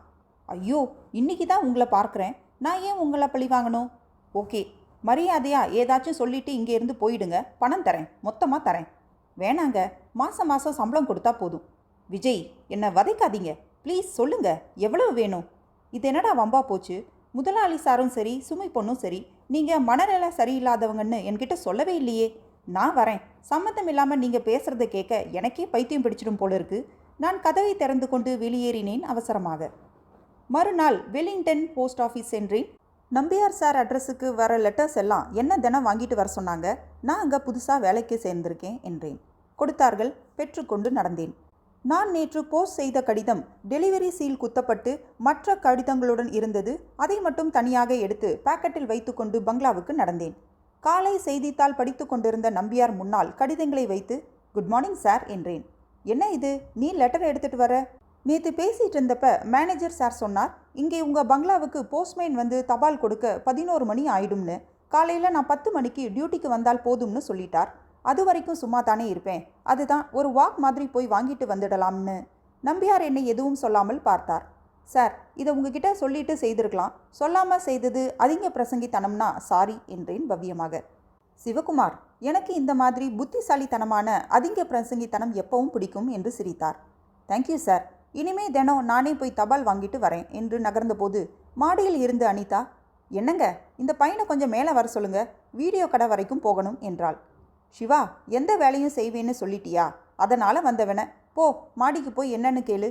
ஐயோ, இன்னைக்கு தான் உங்களை பார்க்குறேன். நான் ஏன் உங்களை பழி வாங்கணும்? ஓகே, மரியாதையாக ஏதாச்சும் சொல்லிவிட்டு இங்கே இருந்து போயிடுங்க. பணம் தரேன், மொத்தமாக தரேன். வேணாங்க, மாதம் மாதம் சம்பளம் கொடுத்தா போதும். விஜய், என்னை வதைக்காதீங்க ப்ளீஸ். சொல்லுங்க, எவ்வளவு வேணும்? இது என்னடா வம்பா போச்சு? முதலாளி சாரும் சரி, சுமை பொண்ணும் சரி, நீங்கள் மனநல சரியில்லாதவங்கன்னு என்கிட்ட சொல்லவே இல்லையே. நான் வரேன். சம்மந்தம் இல்லாமல் நீங்கள் பேசுகிறத கேட்க எனக்கே பைத்தியம் பிடிச்சிடும் போல இருக்கு. நான் கதவை திறந்து கொண்டு வெளியேறினேன் அவசரமாக. மறுநாள் வெலிங்டன் போஸ்ட் ஆஃபீஸ் சென்றேன். நம்பியார் சார் அட்ரஸுக்கு வர லெட்டர்ஸ் எல்லாம் என்ன தினம் வாங்கிட்டு வர சொன்னாங்க. நான் அங்கே புதுசாக வேலைக்கு சேர்ந்திருக்கேன் என்றேன். கொடுத்தார்கள். பெற்றுக்கொண்டு நடந்தேன். நான் நேற்று போஸ்ட் செய்த கடிதம் டெலிவரி சீல் குத்தப்பட்டு மற்ற கடிதங்களுடன் இருந்தது. அதை மட்டும் தனியாக எடுத்து பாக்கெட்டில் வைத்துக்கொண்டு பங்களாவுக்கு நடந்தேன். காலை செய்தித்தாள் படித்து கொண்டிருந்த நம்பியார் முன்னால் கடிதங்களை வைத்து குட் மார்னிங் சார் என்றேன். என்ன இது, நீ லெட்டர் எடுத்துகிட்டு வர? நேற்று பேசிகிட்டு இருந்தப்ப மேனேஜர் சார் சொன்னார், இங்கே உங்கள் பங்களாவுக்கு போஸ்ட்மேன் வந்து தபால் கொடுக்க 11 மணி ஆயிடும்னு. காலையில் நான் 10 மணிக்கு டியூட்டிக்கு வந்தால் போதும்னு சொல்லிட்டார். அது வரைக்கும் சும்மா தானே இருப்பேன். அதுதான் ஒரு வாக் மாதிரி போய் வாங்கிட்டு வந்துடலாம்னு. நம்பியார் என்னை எதுவும் சொல்லாமல் பார்த்தார். சார், இதை உங்ககிட்ட சொல்லிட்டு செய்திருக்கலாம். சொல்லாமல் செய்தது அதிக பிரசங்கித்தனம்னா சாரி என்றேன் பவ்யமாக. சிவகுமார், எனக்கு இந்த மாதிரி புத்திசாலித்தனமான அதிக பிரசங்கித்தனம் எப்பவும் பிடிக்கும் என்று சிரித்தார். Thank you sir. இனிமே தினம் நானே போய் தபால் வாங்கிட்டு வரேன் என்று நகர்ந்தபோது மாடியில் இருந்து அனிதா, என்னங்க, இந்த பையனை கொஞ்சம் மேலே வர சொல்லுங்க, வீடியோ கடை வரைக்கும் போகணும் என்றாள். சிவா, எந்த வேலையும் செய்வேன்னு சொல்லிட்டியா? அதனால் வந்தவன போ, மாடிக்கு போய் என்னன்னு கேளு.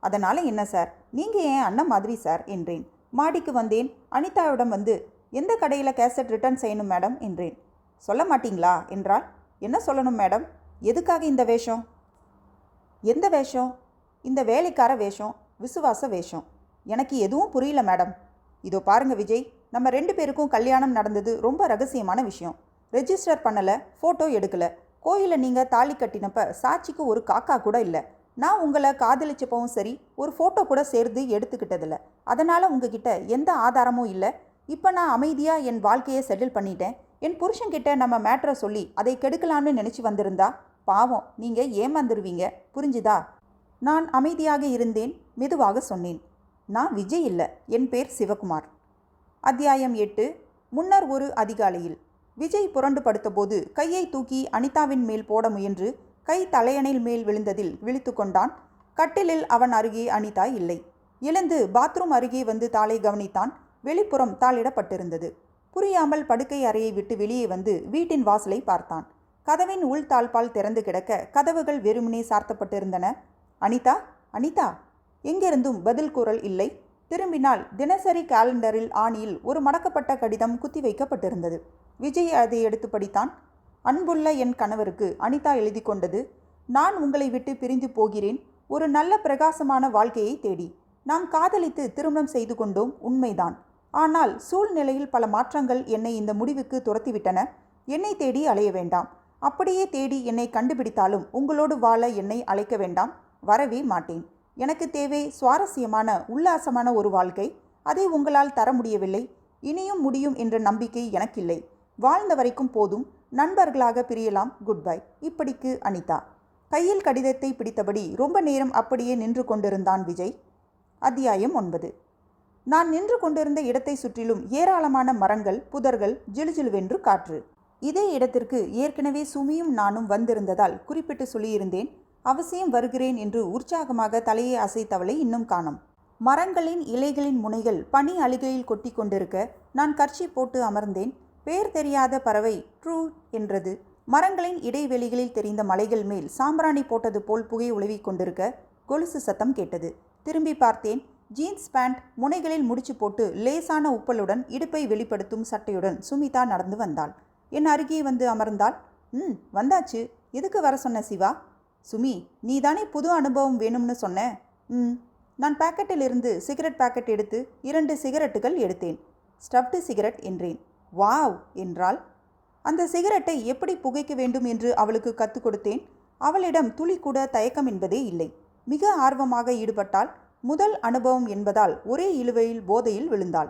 அதனால் என்ன சார், நீங்கள் ஏன் அண்ணன் மாதிரி சார் என்றேன். மாடிக்கு வந்தேன். அனிதாவிடம் வந்து எந்த கடையில் கேசட் ரிட்டர்ன் செய்யணும் மேடம் என்றேன். சொல்ல மாட்டீங்களா என்றால். என்ன சொல்லணும் மேடம்? எதுக்காக இந்த வேஷம்? எந்த வேஷம்? இந்த வேலைக்கார வேஷம், விசுவாச வேஷம். எனக்கு எதுவும் புரியல மேடம். இதோ பாருங்க விஜய், நம்ம 2 பேருக்கும் கல்யாணம் நடந்தது ரொம்ப ரகசியமான விஷயம். ரெஜிஸ்டர் பண்ணலை, ஃபோட்டோ எடுக்கலை. கோயிலில் நீங்கள் தாலி கட்டினப்ப சாட்சிக்கு ஒரு காக்கா கூட இல்லை. நான் உங்களை காதலிச்சப்பவும் சரி, ஒரு ஃபோட்டோ கூட சேர்ந்து எடுத்துக்கிட்டதில்ல. அதனால் உங்ககிட்ட எந்த ஆதாரமும் இல்லை. இப்போ நான் அமைதியாக என் வாழ்க்கையை செட்டில் பண்ணிட்டேன். என் புருஷன்கிட்ட நம்ம மேட்ரை சொல்லி அதை கெடுக்கலாம்னு நினச்சி வந்திருந்தா பாவம் நீங்கள் ஏமாந்துருவீங்க. புரிஞ்சுதா? நான் அமைதியாக இருந்தேன். மெதுவாக சொன்னேன். நான் விஜய் இல்லை, என் பேர் சிவகுமார். அத்தியாயம் 8. முன்னர் ஒரு அதிகாலையில். விஜய் புரண்டு படுத்தபோது கையை தூக்கி அனிதாவின் மேல் போட முயன்று கை தலையணையில் மேல் விழுந்ததில் விழித்து கொண்டான். கட்டிலில் அவன் அருகே அனிதா இல்லை. எழுந்து பாத்ரூம் அருகே வந்து தாளை கவனித்தான். வெளிப்புறம் தாளிடப்பட்டிருந்தது. புரியாமல் படுக்கை அறையை விட்டு வெளியே வந்து வீட்டின் வாசலை பார்த்தான். கதவின் உள் தாழ்பால் திறந்து கிடக்க கதவுகள் வெறுமனே சார்த்தப்பட்டிருந்தன. அனிதா, அனிதா! எங்கிருந்தும் பதில் குரல் இல்லை. திரும்பினால் தினசரி காலண்டரில் ஆணியில் ஒரு மடக்கப்பட்ட கடிதம் குத்தி வைக்கப்பட்டிருந்தது. விஜய் அதை எடுத்து படித்தான். அன்புள்ள என் கணவருக்கு அனிதா எழுதி கொண்டது. நான் உங்களை விட்டு பிரிந்து போகிறேன். ஒரு நல்ல பிரகாசமான வாழ்க்கையை தேடி நாம் காதலித்து திருமணம் செய்து கொண்டோம், உண்மைதான். ஆனால் சூழ்நிலையில் பல மாற்றங்கள் என்னை இந்த முடிவுக்கு துரத்திவிட்டன. என்னை தேடி அலைய வேண்டாம். அப்படியே தேடி என்னை கண்டுபிடித்தாலும் உங்களோடு வாழ என்னை அழைக்க வேண்டாம். வரவே மாட்டேன். எனக்கு தேவை சுவாரஸ்யமான உல்லாசமான ஒரு வாழ்க்கை. அதை உங்களால் தர முடியவில்லை. இனியும் முடியும் என்ற நம்பிக்கை எனக்கில்லை. வாழ்ந்த வரைக்கும் போதும். நண்பர்களாக பிரியலாம். Good bye. இப்படிக்கு அனிதா. கையில் கடிதத்தை பிடித்தபடி ரொம்ப நேரம் அப்படியே நின்று கொண்டிருந்தான் விஜய். அத்தியாயம் 9. நான் நின்று கொண்டிருந்த இடத்தை சுற்றிலும் ஏராளமான மரங்கள், புதர்கள், ஜிலுஜிலுவென்று காற்று. இதே இடத்திற்கு ஏற்கனவே சுமியும் நானும் வந்திருந்ததால் குறிப்பிட்டு சொல்லியிருந்தேன். அவசியம் வருகிறேன் என்று உற்சாகமாக தலையை அசைத்தவளை இன்னும் காணோம். மரங்களின் இலைகளின் முனைகள் பனி அழுகையில் கொட்டி கொண்டிருக்க நான் கர்ச்சி போட்டு அமர்ந்தேன். பேர் தெரியாத பறவை ட்ரூ என்றது. மரங்களின் இடைவெளிகளில் தெரிந்த மலைகள் மேல் சாம்பிராணி போட்டது போல் புகை உலவிக் கொண்டிருக்க கொலுசு சத்தம் கேட்டது. திரும்பி பார்த்தேன். ஜீன்ஸ் பேண்ட், முனைகளில் முடிச்சு போட்டு லேசான உப்பலுடன் இடுப்பை வெளிப்படுத்தும் சட்டையுடன் சுமிதா நடந்து வந்தாள். என் அருகே வந்து அமர்ந்தாள். வந்தாச்சு. எதுக்கு வர சொன்ன சிவா? சுமி, நீதானே புது அனுபவம் வேணும்னு சொன்ன? நான் பாக்கெட்டில் இருந்து சிகரெட் பாக்கெட் எடுத்து 2 சிகரெட்டுகள் எடுத்தேன். ஸ்டப்டு சிகரெட் என்றேன். வாவ் என்றாள். அந்த சிகரெட்டை எப்படி புகைக்க வேண்டும் என்று அவளுக்கு கற்றுக் கொடுத்தேன். அவளிடம் துளி கூட தயக்கம் என்பதே இல்லை. மிக ஆர்வமாக ஈடுபட்டாள். முதல் அனுபவம் என்பதால் ஒரே இழுவையில் போதையில் விழுந்தாள்.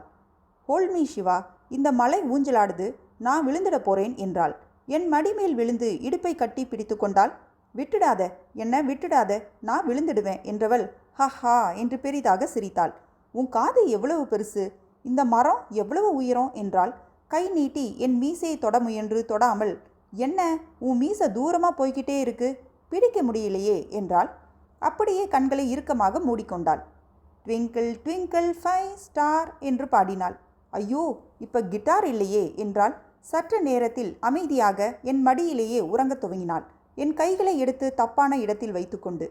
ஹோல்மி சிவா, இந்த மலை ஊஞ்சலாடுது, நான் விழுந்துட போறேன் என்றாள். என் மடிமேல் விழுந்து இடுப்பை கட்டி பிடித்து கொண்டாள். விட்டுடாத, என்ன விட்டுடாத, நான் விழுந்துடுவேன் என்றவள் ஹஹா என்று பெரிதாக சிரித்தாள். உன் காது எவ்வளவு பெருசு, இந்த மரம் எவ்வளவு உயரம் என்றாள். கை நீட்டி என் மீசையை தொட முயன்று தொடாமல், என்ன உன் மீசை தூரமாக போய்கிட்டே இருக்கு, பிடிக்க முடியலையே என்றாள். அப்படியே கண்களை இறுக்கமாக மூடிக்கொண்டாள். ட்விங்கிள் ட்விங்கிள் ஃபைவ் ஸ்டார் என்று பாடினாள். ஐயோ, இப்போ கிட்டார் இல்லையே என்றாள். சற்று நேரத்தில் அமைதியாக என் மடியிலேயே உறங்கத் துவங்கினாள். என் கைகளை எடுத்து தப்பான இடத்தில் வைத்துக்கொண்டு.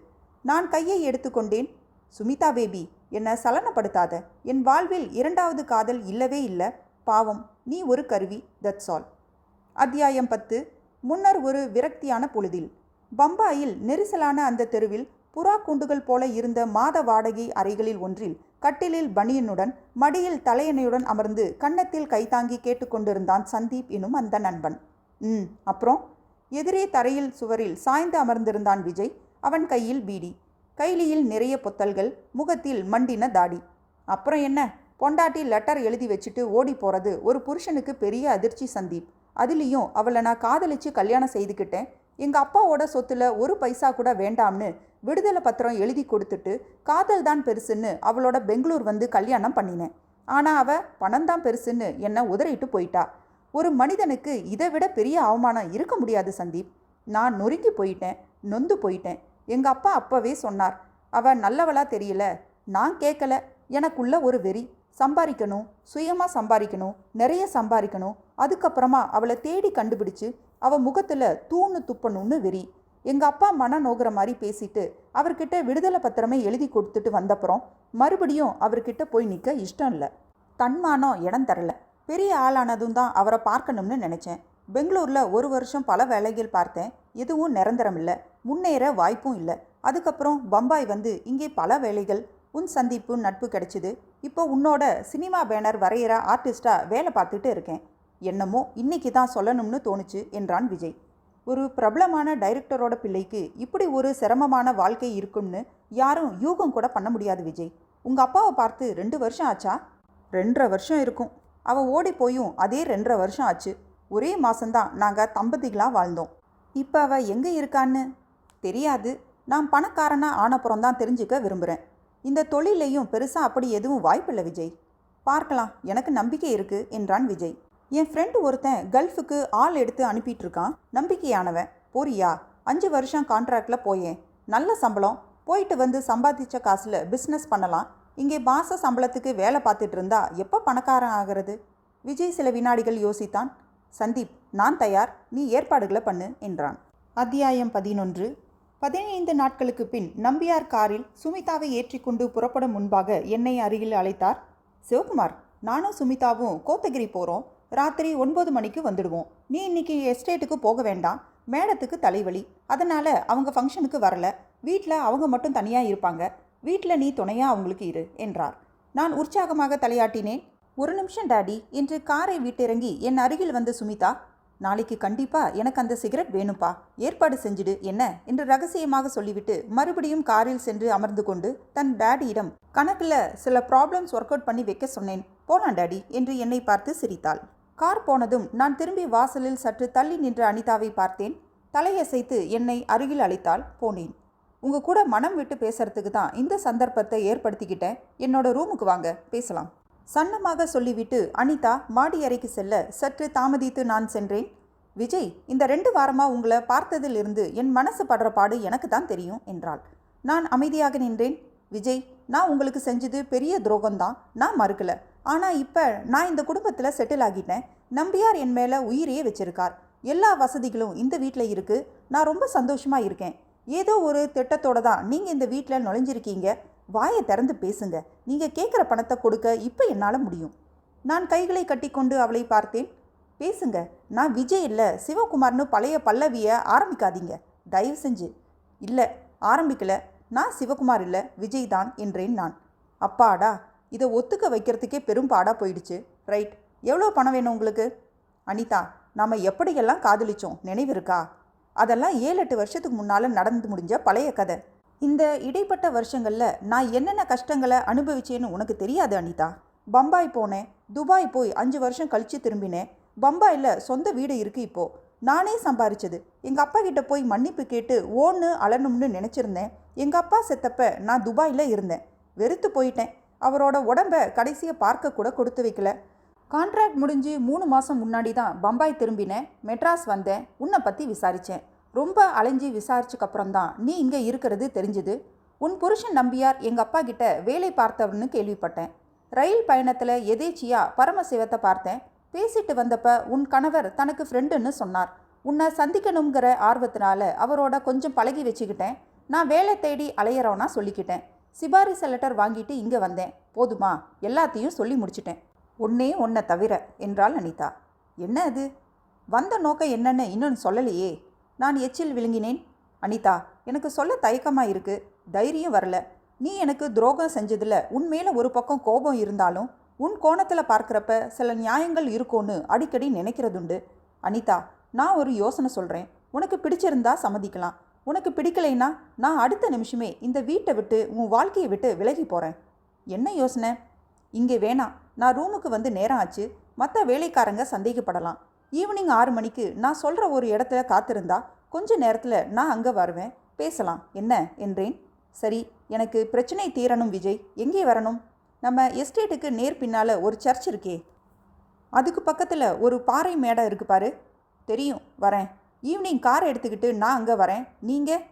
நான் கையை எடுத்துக்கொண்டேன். சுமிதா பேபி, என்னை சலனப்படுத்தாத. என் வாழ்வில் 2வது காதல் இல்லவே இல்லை. பாவம், நீ ஒரு கருவி, தட்ஸ் ஆல். அத்தியாயம் 10. முன்னர் ஒரு விரக்தியான பொழுதில். பம்பாயில் நெரிசலான அந்த தெருவில் புறா கூண்டுகள் போல இருந்த மாத வாடகை அறைகளில் ஒன்றில் கட்டிலில் பனியனுடன் மடியில் தலையணையுடன் அமர்ந்து கன்னத்தில் கைதாங்கி கேட்டுக்கொண்டிருந்தான் சந்தீப் எனும் அந்த நண்பன். அப்புறம்? எதிரே தரையில் சுவரில் சாய்ந்து அமர்ந்திருந்தான் விஜய். அவன் கையில் பீடி, கைலியில் நிறைய பொத்தல்கள், முகத்தில் மண்டின தாடி. அப்புறம் என்ன, பொண்டாட்டி லெட்டர் எழுதி வச்சுட்டு ஓடி போகிறது ஒரு புருஷனுக்கு பெரிய அதிர்ச்சி சந்தீப். அதுலேயும் அவளை நான் காதலிச்சு கல்யாணம் செய்துக்கிட்டேன். எங்கள் அப்பாவோட சொத்துல ஒரு பைசா கூட வேண்டாம்னு விடுதலை பத்திரம் எழுதி கொடுத்துட்டு காதல் தான் பெருசுன்னு அவளோட பெங்களூர் வந்து கல்யாணம் பண்ணினேன். ஆனால் அவள் பணம்தான் பெருசுன்னு என்னை உதறிட்டு போயிட்டா. ஒரு மனிதனுக்கு இதை விட பெரிய அவமானம் இருக்க முடியாது சந்தீப். நான் நொறுங்கி போயிட்டேன், நொந்து போயிட்டேன். எங்கள் அப்பா அப்பவே சொன்னார், அவள் நல்லவளா தெரியல. நான் கேட்கல. எனக்குள்ள ஒரு வெறி. சம்பாதிக்கணும், சுயமாக சம்பாதிக்கணும், நிறைய சம்பாதிக்கணும். அதுக்கப்புறமா அவளை தேடி கண்டுபிடிச்சு அவள் முகத்தில் தூணு துப்பணும்னு வெறி. எங்கள் அப்பா மன நோகிற மாதிரி பேசிட்டு அவர்கிட்ட விடுதலை பத்திரமே எழுதி கொடுத்துட்டு வந்தப்புறம் மறுபடியும் அவர்கிட்ட போய் நிற்க இஷ்டம் இல்லை. தன்மானம் இடம் தரல. பெரிய ஆளானதும் தான் அவரை பார்க்கணும்னு நினச்சேன். பெங்களூரில் 1 வருஷம் பல வேலைகள் பார்த்தேன். எதுவும் நிரந்தரம் இல்லை, முன்னேற வாய்ப்பும் இல்லை. அதுக்கப்புறம் பம்பாய் வந்து இங்கே பல வேலைகள். உன் சந்திப்பு நட்பு கிடைச்சிது. இப்போ உன்னோட சினிமா பேனர் வரைகிற ஆர்டிஸ்டாக வேலை பார்த்துட்டு இருக்கேன். என்னமோ இன்னைக்கு தான் சொல்லணும்னு தோணுச்சு என்றான் விஜய். ஒரு பிரபலமான டைரக்டரோட பிள்ளைக்கு இப்படி ஒரு சிரமமான வாழ்க்கை இருக்கும்னு யாரும் யூகம் கூட பண்ண முடியாது விஜய். உங்கள் அப்பாவை பார்த்து 2 வருஷம் ஆச்சா? 2.5 வருஷம் இருக்கும். அவள் ஓடி போயும் அதே 2.5 வருஷம் ஆச்சு. ஒரே மாதம்தான் நாங்கள் தம்பதிகளாக வாழ்ந்தோம். இப்போ அவள் எங்கே இருக்கான்னு தெரியாது. நான் பணக்காரனாக ஆனப்புறம் தான் தெரிஞ்சுக்க விரும்புகிறேன். இந்த தொழிலையும் பெருசாக அப்படி எதுவும் வாய்ப்பில்லை விஜய். பார்க்கலாம், எனக்கு நம்பிக்கை இருக்குது என்றான் விஜய். என் ஃப்ரெண்டு ஒருத்தன் கல்ஃபுக்கு ஆள் எடுத்து அனுப்பிட்டுருக்கான். நம்பிக்கையானவன். போறியா? 5 வருஷம் கான்ட்ராக்டில் போயேன். நல்ல சம்பளம். போயிட்டு வந்து சம்பாதிச்ச காசில் பிஸ்னஸ் பண்ணலாம். இங்கே மாத சம்பளத்துக்கு வேலை பார்த்துட்டு இருந்தா எப்போ பணக்காரன் ஆகிறது? விஜய் சில வினாடிகள் யோசித்தான். சந்தீப், நான் தயார், நீ ஏற்பாடுகளை பண்ணு என்றான். அத்தியாயம் 11. 15 நாட்களுக்கு பின் நம்பியார் காரில் சுமிதாவை ஏற்றிக்கொண்டு புறப்படும் முன்பாக என்னை அருகில் அழைத்தார். சிவகுமார், நானும் சுமிதாவும் கோத்தகிரி போகிறோம். ராத்திரி 9 மணிக்கு வந்துடுவோம். நீ இன்னைக்கு எஸ்டேட்டுக்கு போக வேண்டாம். மேடத்துக்கு தலைவலி, அதனால் அவங்க ஃபங்க்ஷனுக்கு வரல. வீட்டில் அவங்க மட்டும் தனியாக இருப்பாங்க. வீட்டில் நீ துணையாக அவங்களுக்கு இரு என்றார். நான் உற்சாகமாக தலையாட்டினேன். ஒரு நிமிஷம் டாடி என்று காரை விட்டிறங்கி என் அருகில் வந்த சுமிதா, நாளைக்கு கண்டிப்பாக எனக்கு அந்த சிகரெட் வேணும்ப்பா, ஏற்பாடு செஞ்சுடு என்ன என்று ரகசியமாக சொல்லிவிட்டு மறுபடியும் காரில் சென்று அமர்ந்து கொண்டு தன் டாடியிடம் கணக்கில் சில ப்ராப்ளம்ஸ் ஒர்க் அவுட் பண்ணி வைக்க சொன்னேன், போலாம் டாடி என்று என்னை பார்த்து சிரித்தாள். கார் போனதும் நான் திரும்பி வாசலில் சற்று தள்ளி நின்ற அனிதாவை பார்த்தேன். தலையசைத்து என்னை அருகில் அழைத்தாள். போனேன். உங்கள் கூட மனம் விட்டு பேசுறதுக்கு தான் இந்த சந்தர்ப்பத்தை ஏற்படுத்திக்கிட்டேன். என்னோட ரூமுக்கு வாங்க, பேசலாம் சன்னமாக சொல்லிவிட்டு அனிதா மாடி அறைக்கு செல்ல சற்று தாமதித்து நான் சென்றேன். விஜய், இந்த 2 வாரமாக உங்களை பார்த்ததிலிருந்து என் மனசு படுற பாடு எனக்கு தான் தெரியும் என்றாள். நான் அமைதியாக நின்றேன். விஜய், நான் உங்களுக்கு செஞ்சது பெரிய துரோகம்தான், நான் மறுக்கலை. ஆனால் இப்போ நான் இந்த குடும்பத்தில் செட்டில் ஆகிட்டேன். நம்பியார் என் மேலே உயிரையே வச்சிருக்கார். எல்லா வசதிகளும் இந்த வீட்டில் இருக்குது. நான் ரொம்ப சந்தோஷமாக இருக்கேன். ஏதோ ஒரு திட்டத்தோடு தான் நீங்கள் இந்த வீட்டில் நுழைஞ்சிருக்கீங்க. வாயை திறந்து பேசுங்க. நீங்கள் கேட்குற பணத்தை கொடுக்க இப்போ என்னால் முடியும். நான் கைகளை கட்டிக்கொண்டு அவளை பார்த்தேன். பேசுங்க, நான் விஜய் இல்லை சிவகுமார்னு பழைய பல்லவியை ஆரம்பிக்காதீங்க தயவு செஞ்சு. இல்லை, ஆரம்பிக்கலை. நான் சிவகுமார் இல்லை, விஜய் தான் என்றேன் நான். அப்பாடா, இதை ஒத்துக்க வைக்கிறதுக்கே பெரும் பாடாக போயிடுச்சு. ரைட், எவ்வளோ பணம் வேணும் உங்களுக்கு? அனிதா, நாம் எப்படியெல்லாம் காதலிச்சோம் நினைவு இருக்கா? அதெல்லாம் 7-8 வருஷத்துக்கு முன்னால் நடந்து முடிஞ்ச பழைய கதை. இந்த இடைப்பட்ட வருஷங்களில் நான் என்னென்ன கஷ்டங்களை அனுபவிச்சேன்னு உனக்கு தெரியாது அனிதா. பம்பாய் போனேன், துபாய் போய் 5 வருஷம் கழித்து திரும்பினேன். பம்பாயில் சொந்த வீடு இருக்குது இப்போது. நானே சம்பாரிச்சது. எங்கள் அப்பா கிட்ட போய் மன்னிப்பு கேட்டு ஓன்னு அலணும்னு நினச்சிருந்தேன். எங்கள் அப்பா செத்தப்ப நான் துபாயில் இருந்தேன். வெறுத்து போயிட்டேன். அவரோட உடம்ப கடைசியாக பார்க்க கூட கொடுத்து வைக்கல. கான்ட்ராக்ட் முடிஞ்சு 3 மாதம் முன்னாடி தான் பம்பாய் திரும்பினேன். மெட்ராஸ் வந்தேன். உன்னை பற்றி விசாரித்தேன். ரொம்ப அலைஞ்சி விசாரிச்சக்கப்புறம் தான் நீ இங்கே இருக்கிறது தெரிஞ்சுது. உன் புருஷன் நம்பியார் எங்கள் அப்பா கிட்ட வேலை பார்த்தவர்னு கேள்விப்பட்டேன். ரயில் பயணத்தில் எதேச்சியாக பரமசிவத்தை பார்த்தேன். பேசிட்டு வந்தப்ப உன் கணவர் தனக்கு ஃப்ரெண்டுன்னு சொன்னார். உன்னை சந்திக்கணுங்கிற ஆர்வத்தினால அவரோட கொஞ்சம் பழகி வச்சுக்கிட்டேன். நான் வேலை தேடி அலையிறவனா சொல்லிக்கிட்டேன். சிபாரிசு லெட்டர் வாங்கிட்டு இங்கே வந்தேன். போதுமா? எல்லாத்தையும் சொல்லி முடிச்சிட்டேன். ஒன்றை தவிர என்றாள் அனிதா. என்ன அது? வந்த நோக்கம் என்னன்னு இன்னொன்று சொல்லலையே. நான் எச்சில் விழுங்கினேன். அனிதா, எனக்கு சொல்ல தயக்கமாக இருக்குது. தைரியம் வரல. நீ எனக்கு துரோகம் செஞ்சதில் உன் மேலே ஒரு பக்கம் கோபம் இருந்தாலும் உன் கோணத்தில் பார்க்குறப்ப சில நியாயங்கள் இருக்கும்னு அடிக்கடி நினைக்கிறதுண்டு. அனிதா, நான் ஒரு யோசனை சொல்கிறேன். உனக்கு பிடிச்சிருந்தா சம்மதிக்கலாம். உனக்கு பிடிக்கலைன்னா நான் அடுத்த நிமிஷமே இந்த வீட்டை விட்டு உன் வாழ்க்கையை விட்டு விலகி போகிறேன். என்ன யோசனை? இங்கே வேணாம். நான் ரூமுக்கு வந்து நேரம் ஆச்சு. மற்ற வேலைக்காரங்க சந்தேகப்படலாம். ஈவினிங் 6 மணிக்கு நான் சொல்கிற ஒரு இடத்துல காத்திருந்தா கொஞ்ச நேரத்தில் நான் அங்கே வருவேன். பேசலாம் என்ன என்றேன். சரி, எனக்கு பிரச்சனை தீரணும் விஜய். எங்கே வரணும்? நம்ம எஸ்டேட்டுக்கு நேர் பின்னால் ஒரு சர்ச் இருக்கே, அதுக்கு பக்கத்தில் ஒரு பாறை மேடை இருக்குது பாரு. தெரியும், வரேன். ஈவினிங் கார் எடுத்துக்கிட்டு நான் அங்கே வரேன். நீங்கள்?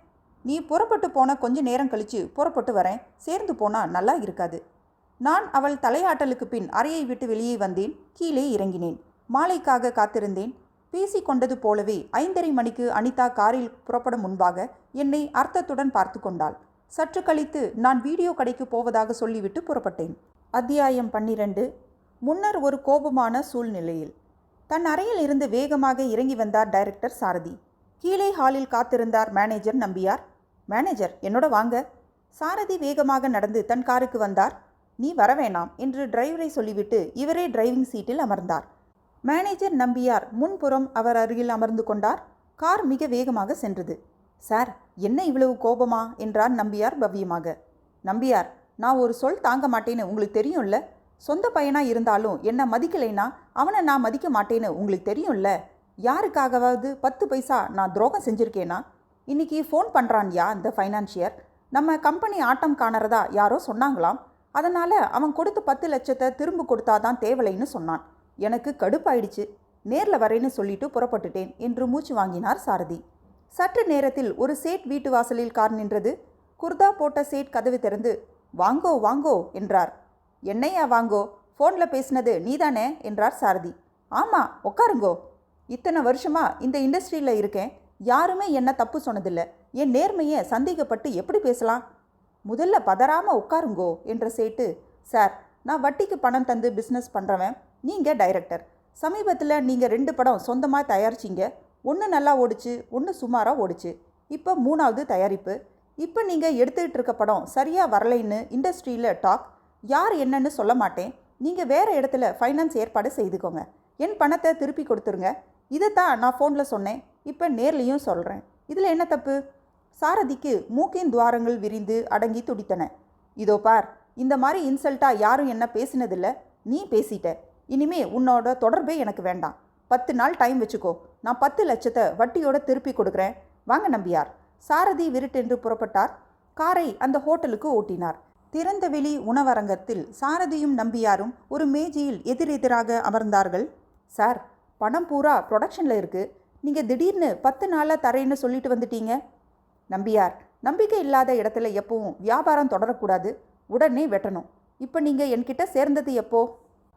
நீ புறப்பட்டு போன கொஞ்ச நேரம் கழித்து புறப்பட்டு வரேன். சேர்ந்து போனால் நல்லா இருக்காது. நான் அவள் தலையாட்டலுக்கு பின் அறையை விட்டு வெளியே வந்தேன். கீழே இறங்கினேன். மாலைக்காக காத்திருந்தேன். பேசி கொண்டது போலவே 5:30 மணிக்கு அனிதா காரில் புறப்படும் முன்பாக என்னை அர்த்தத்துடன் பார்த்து கொண்டாள். சற்று கழித்து நான் வீடியோ கடைக்கு போவதாக சொல்லிவிட்டு புறப்பட்டேன். அத்தியாயம் 12. முன்னர் ஒரு கோபமான சூழ்நிலையில். தன் அறையில் இருந்து வேகமாக இறங்கி வந்தார் டைரக்டர் சாரதி. கீழே ஹாலில் காத்திருந்தார் மேனேஜர் நம்பியார். மேனேஜர், என்னோட வாங்க. சாரதி வேகமாக நடந்து தன் காருக்கு வந்தார். நீ வரவேணாம் என்று டிரைவரை சொல்லிவிட்டு இவரே டிரைவிங் சீட்டில் அமர்ந்தார். மேனேஜர் நம்பியார் முன்புறம் அவர் அருகில் அமர்ந்து கொண்டார். கார் மிக வேகமாக சென்றது. சார், என்ன இவ்வளவு கோபமா என்றார் நம்பியார் பவ்யமாக. நம்பியார், நான் ஒரு சொல் தாங்க மாட்டேன்னு உங்களுக்கு தெரியும்ல. சொந்த பையனாக இருந்தாலும் என்னை மதிக்கலைன்னா அவனை நான் மதிக்க மாட்டேன்னு உங்களுக்கு தெரியும்ல. யாருக்காகவாவது 10 பைசா நான் துரோகம் செஞ்சுருக்கேனா? இன்றைக்கி ஃபோன் பண்ணுறான்யா இந்த ஃபைனான்சியர். நம்ம கம்பெனி ஆட்டம் காணறதா யாரோ சொன்னாங்களாம். அதனால் அவன் கொடுத்த 10 லட்சத்தை திரும்ப கொடுத்தாதான் தேவலைன்னு சொன்னான். எனக்கு கடுப்பாயிடுச்சு. நேரில் வரேன்னு சொல்லிட்டு புறப்பட்டுட்டேன் என்று மூச்சு வாங்கினார் சாரதி. சற்று நேரத்தில் ஒரு சேட் வீட்டு வாசலில் கார் நின்றது. குர்தா போட்ட சேட் கதவு திறந்து வாங்கோ வாங்கோ என்றார். என்னையா வாங்கோ? ஃபோனில் பேசினது நீதானே என்றார் சாரதி. ஆமாம், உட்காருங்கோ. இத்தனை வருஷமாக இந்த இண்டஸ்ட்ரியில் இருக்கேன். யாருமே என்ன தப்பு சொன்னதில்லை. என் நேர்மையை சந்தேகப்பட்டு எப்படி பேசலாம்? முதல்ல பதறாமல் உட்காருங்கோ என்ற சேட்டு, சார், நான் வட்டிக்கு பணம் தந்து பிஸ்னஸ் பண்ணுறவன். நீங்கள் டைரக்டர். சமீபத்தில் நீங்கள் 2 படம் சொந்தமாக தயாரிச்சிங்க. ஒன்று நல்லா ஓடிச்சு, ஒன்று சுமாராக ஓடிச்சு. இப்போ 3வது தயாரிப்பு. இப்போ நீங்கள் எடுத்துக்கிட்டு இருக்க படம் சரியாக வரலைன்னு இண்டஸ்ட்ரியில் டாக். யார் என்னன்னு சொல்ல மாட்டேன். நீங்கள் வேறு இடத்துல ஃபைனான்ஸ் ஏற்பாடு செய்துக்கோங்க. என் பணத்தை திருப்பி கொடுத்துருங்க. இதைத்தான் நான் ஃபோனில் சொன்னேன். இப்போ நேர்லேயும் சொல்கிறேன். இதில் என்ன தப்பு? சாரதிக்கு மூக்கின் துவாரங்கள் விரிந்து அடங்கி துடித்தன. இதோ பார், இந்த மாதிரி இன்சல்ட்டாக யாரும் என்ன பேசினதில்லை. நீ பேசிட்ட. இனிமே உன்னோட தொடர்பே எனக்கு வேண்டாம். 10 நாள் டைம் வச்சுக்கோ. நான் 10 லட்சத்தை வட்டியோட திருப்பி கொடுக்குறேன். வாங்க நம்பியார். சாரதி விருட்டென்று புறப்பட்டார். காரை அந்த ஹோட்டலுக்கு ஓட்டினார். திறந்தவெளி உணவரங்கத்தில் சாரதியும் நம்பியாரும் ஒரு மேஜையில் எதிரெதிராக அமர்ந்தார்கள். சார், பணம் பூரா ப்ரொடக்ஷனில் இருக்குது. நீங்கள் திடீர்னு 10 நாளில் தரேன்னு சொல்லிட்டு வந்துட்டீங்க. நம்பியார், நம்பிக்கை இல்லாத இடத்துல எப்பவும் வியாபாரம் தொடரக்கூடாது. உடனே வெட்டணும். இப்போ நீங்கள் என்கிட்ட சேர்ந்தது எப்போ?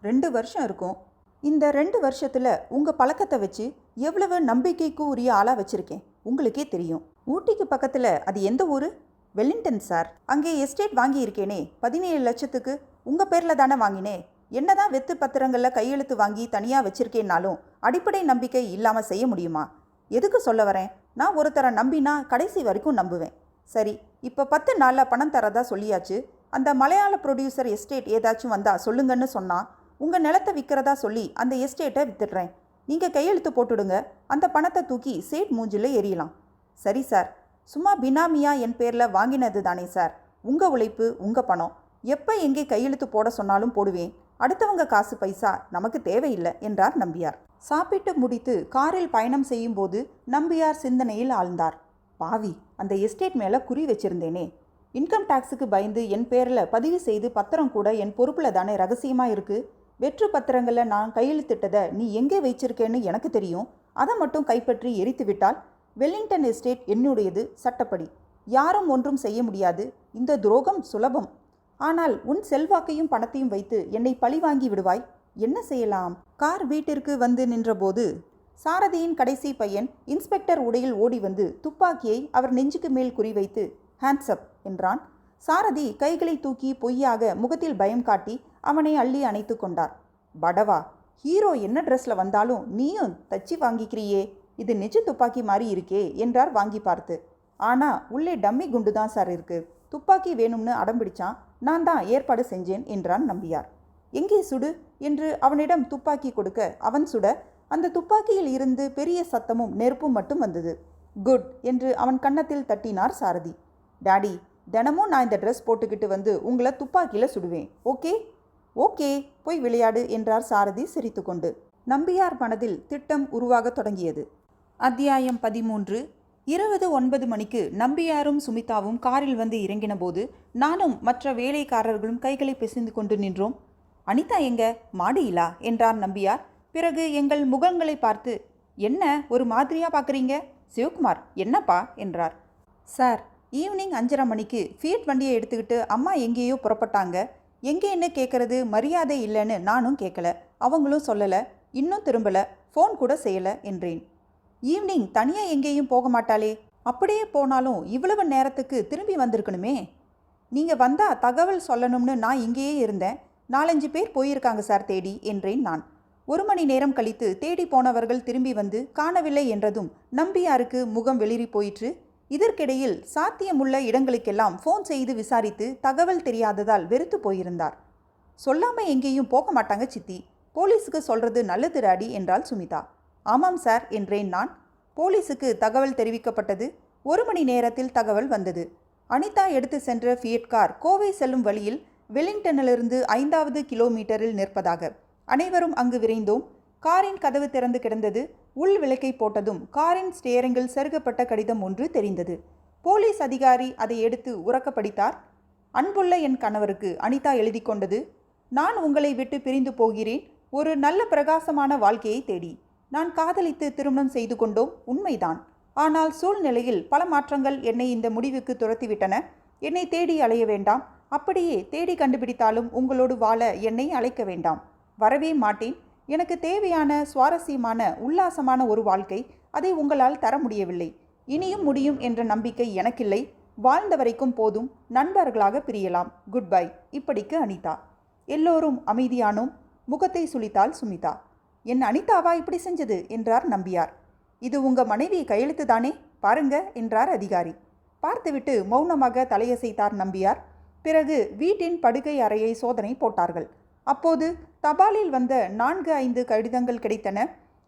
2 வருஷம் இருக்கும். இந்த 2 வருஷத்தில் உங்கள் பழக்கத்தை வச்சு எவ்வளவு நம்பிக்கைக்கு உரிய ஆளாக வச்சுருக்கேன் உங்களுக்கே தெரியும். ஊட்டிக்கு பக்கத்தில் அது எந்த ஊர்? Wellington sir. அங்கே எஸ்டேட் வாங்கியிருக்கேனே, 17 லட்சத்துக்கு. உங்கள் பேரில் தானே வாங்கினேன். என்ன தான் வெத்து பத்திரங்களில் கையெழுத்து வாங்கி தனியாக வச்சுருக்கேன்னாலும் அடிப்படை நம்பிக்கை இல்லாமல் செய்ய முடியுமா? எதுக்கு சொல்ல வரேன்? நான் ஒருத்தரை நம்பினா கடைசி வரைக்கும் நம்புவேன். சரி, இப்போ 10 நாளில் பணம் தரதா சொல்லியாச்சு. அந்த மலையாள ப்ரொடியூசர் எஸ்டேட் ஏதாச்சும் வந்தால் சொல்லுங்கன்னு சொன்னால் உங்கள் நிலத்தை விற்கிறதா சொல்லி அந்த எஸ்டேட்டை வித்துடுறேன். நீங்கள் கையெழுத்து போட்டுடுங்க. அந்த பணத்தை தூக்கி சேட் மூஞ்சில் எறியலாம். சரி சார். சும்மா பினாமியா என் பேரில் வாங்கினது தானே சார். உங்கள் உழைப்பு, உங்கள் பணம். எப்போ எங்கே கையெழுத்து போட சொன்னாலும் போடுவேன். அடுத்தவங்க காசு பைசா நமக்கு தேவையில்லை என்றார் நம்பியார். சாப்பிட்டு முடித்து காரில் பயணம் செய்யும் போது நம்பியார் சிந்தனையில் ஆழ்ந்தார். பாவி, அந்த எஸ்டேட் மேலே குறி வச்சிருந்தேனே. இன்கம் டேக்ஸுக்கு பயந்து என் பேரில் பதிவு செய்து பத்திரம் கூட என் பொறுப்பில் தானே ரகசியமாக இருக்குது. வெற்று பத்திரங்களில் நான் கையெழுத்திட்டதை நீ எங்கே வைச்சிருக்கேன்னு எனக்கு தெரியும். அதை மட்டும் கைப்பற்றி எரித்து விட்டால் வெல்லிங்டன் எஸ்டேட் என்னுடையது சட்டப்படி. யாரும் ஒன்றும் செய்ய முடியாது. இந்த துரோகம் சுலபம். ஆனால் உன் செல்வாக்கையும் பணத்தையும் வைத்து என்னை பழிவாங்கி விடுவாய். என்ன செய்யலாம்? கார் வீட்டிற்கு வந்து நின்றபோது சாரதியின் கடைசி பையன் இன்ஸ்பெக்டர் உடையில் ஓடி வந்து துப்பாக்கியை அவர் நெஞ்சுக்கு மேல் குறிவைத்து ஹேண்ட்ஸ்அப் என்றான். சாரதி கைகளை தூக்கி பொய்யாக முகத்தில் பயம் காட்டி அவனை அள்ளி அணைத்து கொண்டார். படவா, ஹீரோ என்ன ட்ரெஸ்ஸில் வந்தாலும் நீயும் தச்சு வாங்கிக்கிறியே, இது நிஜ துப்பாக்கி மாதிரி இருக்கே என்றார் வாங்கி பார்த்து. ஆனால் உள்ளே டம்மி குண்டு தான் சார் இருக்குது. துப்பாக்கி வேணும்னு அடம்பிடிச்சான். நான் தான் ஏற்பாடு செஞ்சேன் என்றான் நம்பியார். எங்கே சுடு என்று அவனிடம் துப்பாக்கி கொடுக்க அவன் சுட அந்த துப்பாக்கியில் இருந்து பெரிய சத்தமும் நெருப்பும் மட்டும் வந்தது. குட் என்று அவன் கன்னத்தில் தட்டினார் சாரதி. டாடி, தினமும் நான் இந்த ட்ரெஸ் போட்டுக்கிட்டு வந்து உங்களை துப்பாக்கியில் சுடுவேன். ஓகே? ஓகே, போய் விளையாடு என்றார் சாரதி சிரித்து கொண்டு. நம்பியார் மனதில் திட்டம் உருவாக தொடங்கியது. அத்தியாயம் 13. இரவு 9 மணிக்கு நம்பியாரும் சுமிதாவும் காரில் வந்து இறங்கின போது நானும் மற்ற வேலைக்காரர்களும் கைகளை பிசைந்து கொண்டு நின்றோம். அனிதா எங்க? மாடியிலா என்றார் நம்பியார். பிறகு எங்கள் முகங்களை பார்த்து, என்ன ஒரு மாதிரியாக பார்க்குறீங்க? சிவகுமார், என்னப்பா என்றார். சார், ஈவினிங் 5:30 மணிக்கு ஃபியட் வண்டியை எடுத்துக்கிட்டு அம்மா எங்கேயோ புறப்பட்டாங்க. எங்கேன்னு கேட்குறது மரியாதை இல்லைன்னு நானும் கேட்கல, அவங்களும் சொல்லலை, இன்னும் திரும்பலை, ஃபோன் கூட செய்யலை என்றேன். ஈவினிங் தனியாக எங்கேயும் போக மாட்டாளே? அப்படியே போனாலும் இவ்வளவு நேரத்துக்கு திரும்பி வந்திருக்கணுமே. நீங்கள் வந்தால் தகவல் சொல்லணும்னு நான் இங்கேயே இருந்தேன். 4-5 பேர் போயிருக்காங்க சார் தேடி என்றேன் நான். 1 மணி நேரம் கழித்து தேடி போனவர்கள் திரும்பி வந்து காணவில்லை என்றதும் நம்பியாருக்கு முகம் வெளிரி போயிற்று. இதற்கிடையில் சாத்தியமுள்ள இடங்களுக்கெல்லாம் ஃபோன் செய்து விசாரித்து தகவல் தெரியாததால் வெறுத்து போயிருந்தார். சொல்லாமல் எங்கேயும் போக மாட்டாங்க சித்தி. போலீஸுக்கு சொல்கிறது நல்லது டாடி என்றாள் சுமிதா. ஆமாம் சார் என்றேன் நான். போலீஸுக்கு தகவல் தெரிவிக்கப்பட்டது. 1 மணி நேரத்தில் தகவல் வந்தது. அனிதா எடுத்து சென்ற ஃபியட் கார் கோவை செல்லும் வழியில் வெலிங்டனிலிருந்து 5வது கிலோமீட்டரில் நிற்பதாக. அனைவரும் அங்கு விரைந்தோம். காரின் கதவு திறந்து கிடந்தது. உள் விளக்கை போட்டதும் காரின் ஸ்டியரிங்கில் செருகப்பட்ட கடிதம் ஒன்று தெரிந்தது. போலீஸ் அதிகாரி அதை எடுத்து உரக்க படித்தார். அன்புள்ள என் கணவருக்கு அனிதா எழுதி கொண்டது. நான் உங்களை விட்டு பிரிந்து போகிறேன். ஒரு நல்ல பிரகாசமான வாழ்க்கையை தேடி. நான் காதலித்து திருமணம் செய்து கொண்டோம், உண்மைதான். ஆனால் சூழ்நிலையில் பல மாற்றங்கள் என்னை இந்த முடிவுக்கு துரத்திவிட்டன. என்னை தேடி அலைய வேண்டாம். அப்படியே தேடி கண்டுபிடித்தாலும் உங்களோடு வாழ என்னை அழைக்க வேண்டாம். வரவே மாட்டேன். எனக்கு தேவையான சுவாரஸ்யமான உல்லாசமான ஒரு வாழ்க்கை, அதை உங்களால் தர முடியவில்லை. இனியும் முடியும் என்ற நம்பிக்கை எனக்கில்லை. வாழ்ந்த வரைக்கும் போதும். நண்பர்களாக பிரியலாம். Good bye. இப்படிக்கு அனிதா. எல்லோரும் அமைதியானோம். முகத்தை சுளித்தாள் சுமிதா. என் அனிதாவா இப்படி செஞ்சது என்றார் நம்பியார். இது உங்க மனைவி கையெழுத்து தானே, பாருங்க என்றார் அதிகாரி. பார்த்துவிட்டு மௌனமாக தலையசைத்தார் நம்பியார். பிறகு வீட்டின் படுக்கை அறையை சோதனை போட்டார்கள். அப்போது தபாலில் வந்த 4-5 கடிதங்கள் கிடைத்தன.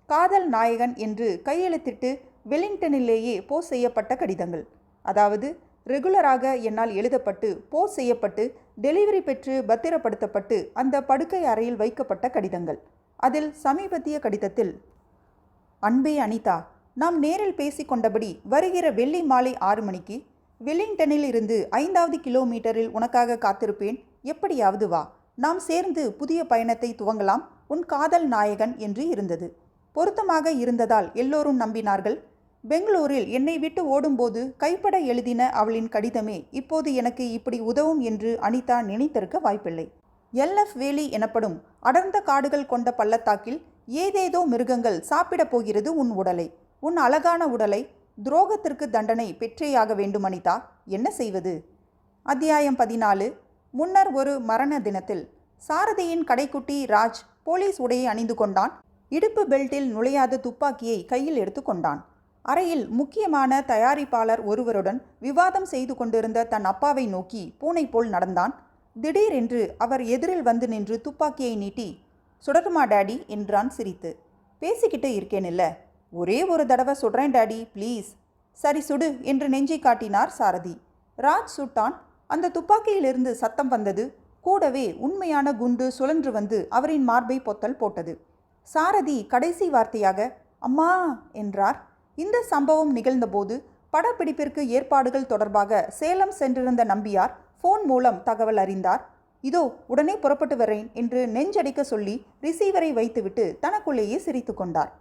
காதல் நாயகன் என்று கையெழுத்திட்டு வெலிங்டனிலேயே போஸ்ட் செய்யப்பட்ட கடிதங்கள். அதாவது ரெகுலராக என்னால் எழுதப்பட்டு போஸ்ட் செய்யப்பட்டு டெலிவரி பெற்று பத்திரப்படுத்தப்பட்டு அந்த படுக்கை அறையில் வைக்கப்பட்ட கடிதங்கள். அதில் சமீபத்திய கடிதத்தில், அன்பே அனிதா, நாம் நேரில் பேசிக்கொண்டபடி வருகிற வெள்ளி மாலை 6 மணிக்கு வெலிங்டனில் இருந்து 5வது கிலோமீட்டரில் உனக்காக காத்திருப்பேன். எப்படியாவது வா. நாம் சேர்ந்து புதிய பயணத்தை துவங்கலாம். உன் காதல் நாயகன் என்று இருந்தது. பொருத்தமாக இருந்ததால் எல்லோரும் நம்பினார்கள். பெங்களூரில் என்னை விட்டு ஓடும்போது கைப்பட எழுதின அவளின் கடிதமே இப்போது எனக்கு இப்படி உதவும் என்று அனிதா நினைத்திருக்க வாய்ப்பில்லை. LF வேலி எனப்படும் அடர்ந்த காடுகள் கொண்ட பள்ளத்தாக்கில் ஏதேதோ மிருகங்கள் சாப்பிடப் போகிறது உன் உடலை. உன் அழகான உடலை. துரோகத்திற்கு தண்டனை பெற்றேயாக வேண்டும் அனிதா. என்ன செய்வது? அத்தியாயம் 14. முன்னர் ஒரு மரண தினத்தில் சாரதியின் கடைக்குட்டி ராஜ் போலீஸ் உடையை அணிந்து கொண்டான். இடுப்பு பெல்ட்டில் நுழையாத துப்பாக்கியை கையில் எடுத்து கொண்டான். அறையில் முக்கியமான தயாரிப்பாளர் ஒருவருடன் விவாதம் செய்து கொண்டிருந்த தன் அப்பாவை நோக்கி பூனை போல் நடந்தான். திடீரென்று அவர் எதிரில் வந்து நின்று துப்பாக்கியை நீட்டி, சுடட்டுமா டேடி என்றான் சிரித்து. பேசிக்கிட்டு இருக்கேனில்ல, ஒரே ஒரு தடவை சுடுறேன் டேடி ப்ளீஸ். சரி சுடு என்று நெஞ்சை காட்டினார் சாரதி. ராஜ் சுட்டான். அந்த துப்பாக்கியிலிருந்து சத்தம் வந்தது. கூடவே உண்மையான குண்டு சுழன்று வந்து அவரின் மார்பை பொத்தல் போட்டது. சாரதி கடைசி வார்த்தையாக அம்மா என்றார். இந்த சம்பவம் நிகழ்ந்தபோது படப்பிடிப்பிற்கு ஏற்பாடுகள் தொடர்பாக சேலம் சென்றிருந்த நம்பியார் ஃபோன் மூலம் தகவல் அறிந்தார். இதோ உடனே புறப்பட்டு வரேன் என்று நெஞ்சடிக்க சொல்லி ரிசீவரை வைத்துவிட்டு தனக்குள்ளேயே சிரித்து கொண்டார்.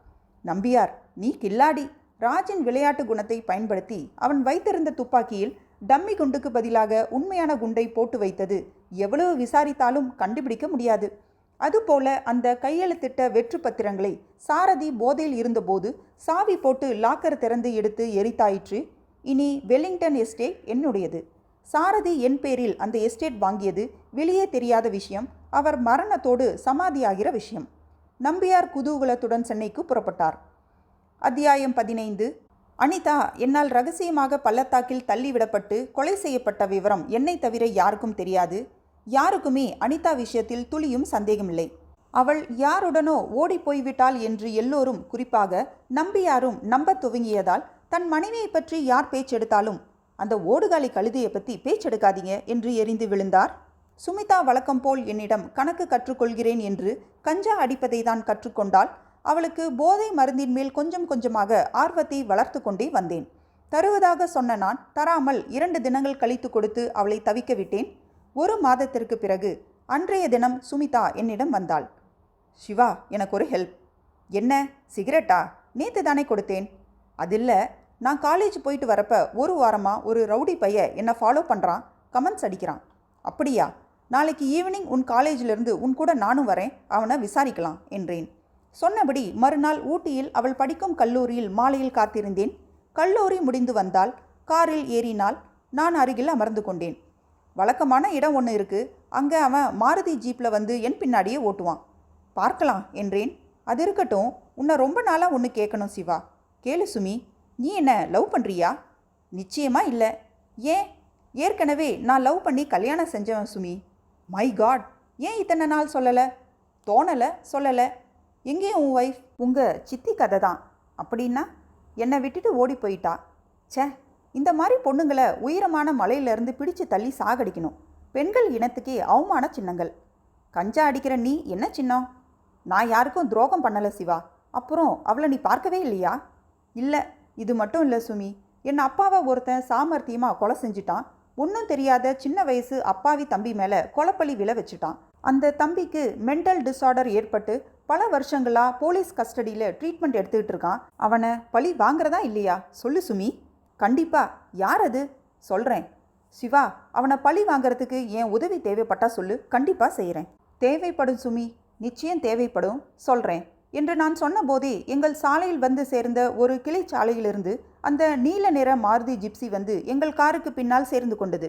நம்பியார், நீ கில்லாடி. ராஜின் விளையாட்டு குணத்தை பயன்படுத்தி அவன் வைத்திருந்த துப்பாக்கியில் டம்மி குண்டுக்கு பதிலாக உண்மையான குண்டை போட்டு வைத்தது எவ்வளவு விசாரித்தாலும் கண்டுபிடிக்க முடியாது. அதுபோல அந்த கையெழுத்திட்ட வெற்று பத்திரங்களை சாரதி போதையில் இருந்தபோது சாவி போட்டு லாக்கர் திறந்து எடுத்து எரித்தாயிற்று. இனி வெலிங்டன் எஸ்டேட் என்னுடையது. சாரதி என் பேரில் அந்த எஸ்டேட் வாங்கியது வெளியே தெரியாத விஷயம். அவர் மரணத்தோடு சமாதியாகிற விஷயம். நம்பியார் குதூகலத்துடன் சென்னைக்கு புறப்பட்டார். அத்தியாயம் 15. அனிதா என்னால் ரகசியமாக பள்ளத்தாக்கில் தள்ளிவிடப்பட்டு கொலை செய்யப்பட்ட விவரம் என்னை தவிர யாருக்கும் தெரியாது. யாருக்குமே அனிதா விஷயத்தில் துளியும் சந்தேகமில்லை. அவள் யாருடனோ ஓடி போய்விட்டாள் என்று எல்லோரும், குறிப்பாக நம்பியாரும் நம்ப துவங்கியதால் தன் மனைவியை பற்றி யார் பேச்செடுத்தாலும் அந்த ஓடுகாலி கழுதையை பற்றி பேச்செடுக்காதீங்க என்று எரிந்து விழுந்தார். சுமிதா வழக்கம் போல் என்னிடம் கணக்கு கற்றுக்கொள்கிறேன் என்று கஞ்சா அடிப்பதை தான் கற்றுக்கொண்டாள். அவளுக்கு போதை மருந்தின் மேல் கொஞ்சம் கொஞ்சமாக ஆர்வத்தை வளர்த்து கொண்டே வந்தேன். தருவதாக சொன்ன நான் தராமல் 2 தினங்கள் கழித்து கொடுத்து அவளை தவிக்க விட்டேன். 1 மாதத்திற்கு பிறகு அன்றைய தினம் சுமிதா என்னிடம் வந்தாள். சிவா, எனக்கு ஒரு ஹெல்ப். என்ன, சிகரெட்டா? நேற்று தானே கொடுத்தேன். அதில்ல, நான் காலேஜ் போயிட்டு வரப்ப 1 வாரமாக ஒரு ரவுடி பைய என்னை ஃபாலோ பண்ணுறான், கமெண்ட்ஸ் அடிக்கிறான். அப்படியா? நாளைக்கு ஈவினிங் உன் காலேஜிலிருந்து உன் கூட நானும் வரேன், அவனை விசாரிக்கலாம் என்றேன். சொன்னபடி மறுநாள் ஊட்டியில் அவள் படிக்கும் கல்லூரியில் மாலையில் காத்திருந்தேன். கல்லூரி முடிந்து வந்தால் காரில் ஏறினாள். நான் அருகில் அமர்ந்து கொண்டேன். வழக்கமான இடம் ஒன்று இருக்குது, அங்கே அவன் மாருதி ஜீப்பில் வந்து என் பின்னாடியே ஓட்டுவான். பார்க்கலாம் என்றேன். அது இருக்கட்டும், உன்னை ரொம்ப நாளாக ஒன்று கேட்கணும் சிவா. கேளு சுமி, நீ என்ன லவ் பண்ணுறியா? நிச்சயமாக இல்லை. ஏன்? ஏற்கனவே நான் லவ் பண்ணி கல்யாணம் செஞ்சவன் சுமி. மை காட், ஏன் இத்தனை நாள் சொல்லலை? தோணலை, சொல்லலை. எங்கேயும் உன் ஒய்ஃப்? உங்கள் சித்தி கதை தான். அப்படின்னா என்னை விட்டுட்டு ஓடி போயிட்டா. சே, இந்த மாதிரி பொண்ணுங்களை உயரமான மலையிலேருந்து பிடிச்சு தள்ளி சாகடிக்கணும். பெண்கள் இனத்துக்கே அவமான சின்னங்கள். கஞ்சா அடிக்கிற நீ என்ன சின்னம்? நான் யாருக்கும் துரோகம் பண்ணலை சிவா. அப்புறம் அவளை நீ பார்க்கவே இல்லையா? இல்லை, இது மட்டும் இல்லை சுமி. என் அப்பாவை ஒருத்தன் சாமர்த்தியமாக கொலை செஞ்சிட்டான். ஒன்றும் தெரியாத சின்ன வயசு அப்பாவி தம்பி மேலே கொலைப்பழி விழ வச்சுட்டான். அந்த தம்பிக்கு மென்டல் டிஸார்டர் ஏற்பட்டு பல வருஷங்களாக போலீஸ் கஸ்டடியில் ட்ரீட்மெண்ட் எடுத்துக்கிட்டு இருக்கான். அவனை பழி வாங்குறதா இல்லையா? சொல்லு சுமி. கண்டிப்பாக. யார் அது? சொல்கிறேன். சிவா, அவனை பழி வாங்கறதுக்கு என் உதவி தேவைப்பட்டா சொல்லு, கண்டிப்பாக செய்கிறேன். தேவைப்படும் சுமி, நிச்சயம் தேவைப்படும், சொல்கிறேன் என்று நான் சொன்னபோதே எங்கள் சாலையில் வந்து சேர்ந்த ஒரு கிளைச்சாலையிலிருந்து அந்த நீல நிற மாருதி ஜிப்சி வந்து எங்கள் காருக்கு பின்னால் சேர்ந்து கொண்டது.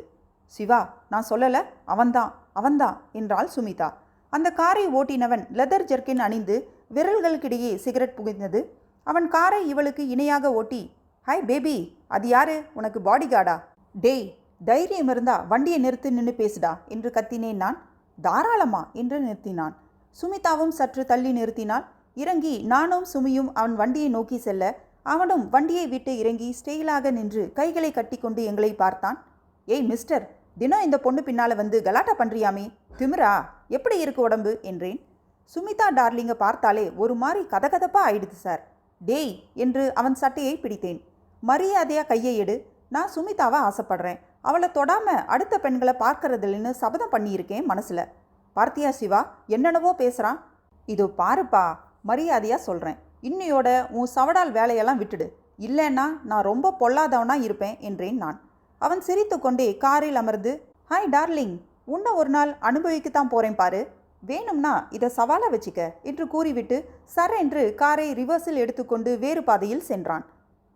சிவா, நான் சொல்லலை, அவன்தான் என்றாள் சுமிதா. அந்த காரை ஓட்டினவன் லெதர் ஜெர்கின் அணிந்து விரல்களுக்கிடையே சிகரெட் புகைந்தது. அவன் காரை இவளுக்கு இணையாக ஓட்டி, ஹாய் பேபி, அது யாரு, உனக்கு பாடி கார்டா? டேய், தைரியம் இருந்தா வண்டியை நிறுத்து, நின்று பேசுடா என்று கத்தினேன் நான். தாராளமா என்று நிறுத்தினான். சுமிதாவும் சற்று தள்ளி நிறுத்தினாள். இறங்கி நானும் சுமியும் அவன் வண்டியை நோக்கி செல்ல அவனும் வண்டியை விட்டு இறங்கி ஸ்டெயிலாக நின்று கைகளை கட்டி கொண்டு எங்களை பார்த்தான். ஏய் மிஸ்டர், தினம் இந்த பொண்ணு பின்னால் வந்து கலாட்டா பண்ணுறியாமே, திமிரா, எப்படி இருக்கு உடம்பு என்றேன். சுமிதா டார்லிங்கை பார்த்தாலே ஒரு மாதிரி கதகதப்பாக ஆயிடுது சார். டேய் என்று அவன் சட்டையை பிடித்தேன். மரியாதையாக கையை எடு, நான் சுமிதாவை ஆசைப்படுறேன், அவளை தொடாமல் அடுத்த பெண்களை பார்க்கறதில்லைன்னு சபதம் பண்ணியிருக்கேன் மனசில். பார்த்தியா சிவா, என்னென்னவோ பேசுகிறான். இதோ பாருப்பா, மரியாதையாக சொல்கிறேன், இன்னையோட உன் சவடால் வேலையெல்லாம் விட்டுடு, இல்லைன்னா நான் ரொம்ப பொல்லாதவனாக இருப்பேன் என்றேன் நான். அவன் சிரித்து கொண்டே காரில் அமர்ந்து, ஹாய் டார்லிங், உன்னை ஒரு நாள் அனுபவிக்கத்தான் போகிறேன் பாரு, வேணும்னா இதை சவாலாக வச்சுக்க என்று கூறிவிட்டு சர் என்று காரை ரிவர்ஸில் எடுத்துக்கொண்டு வேறு பாதையில் சென்றான்.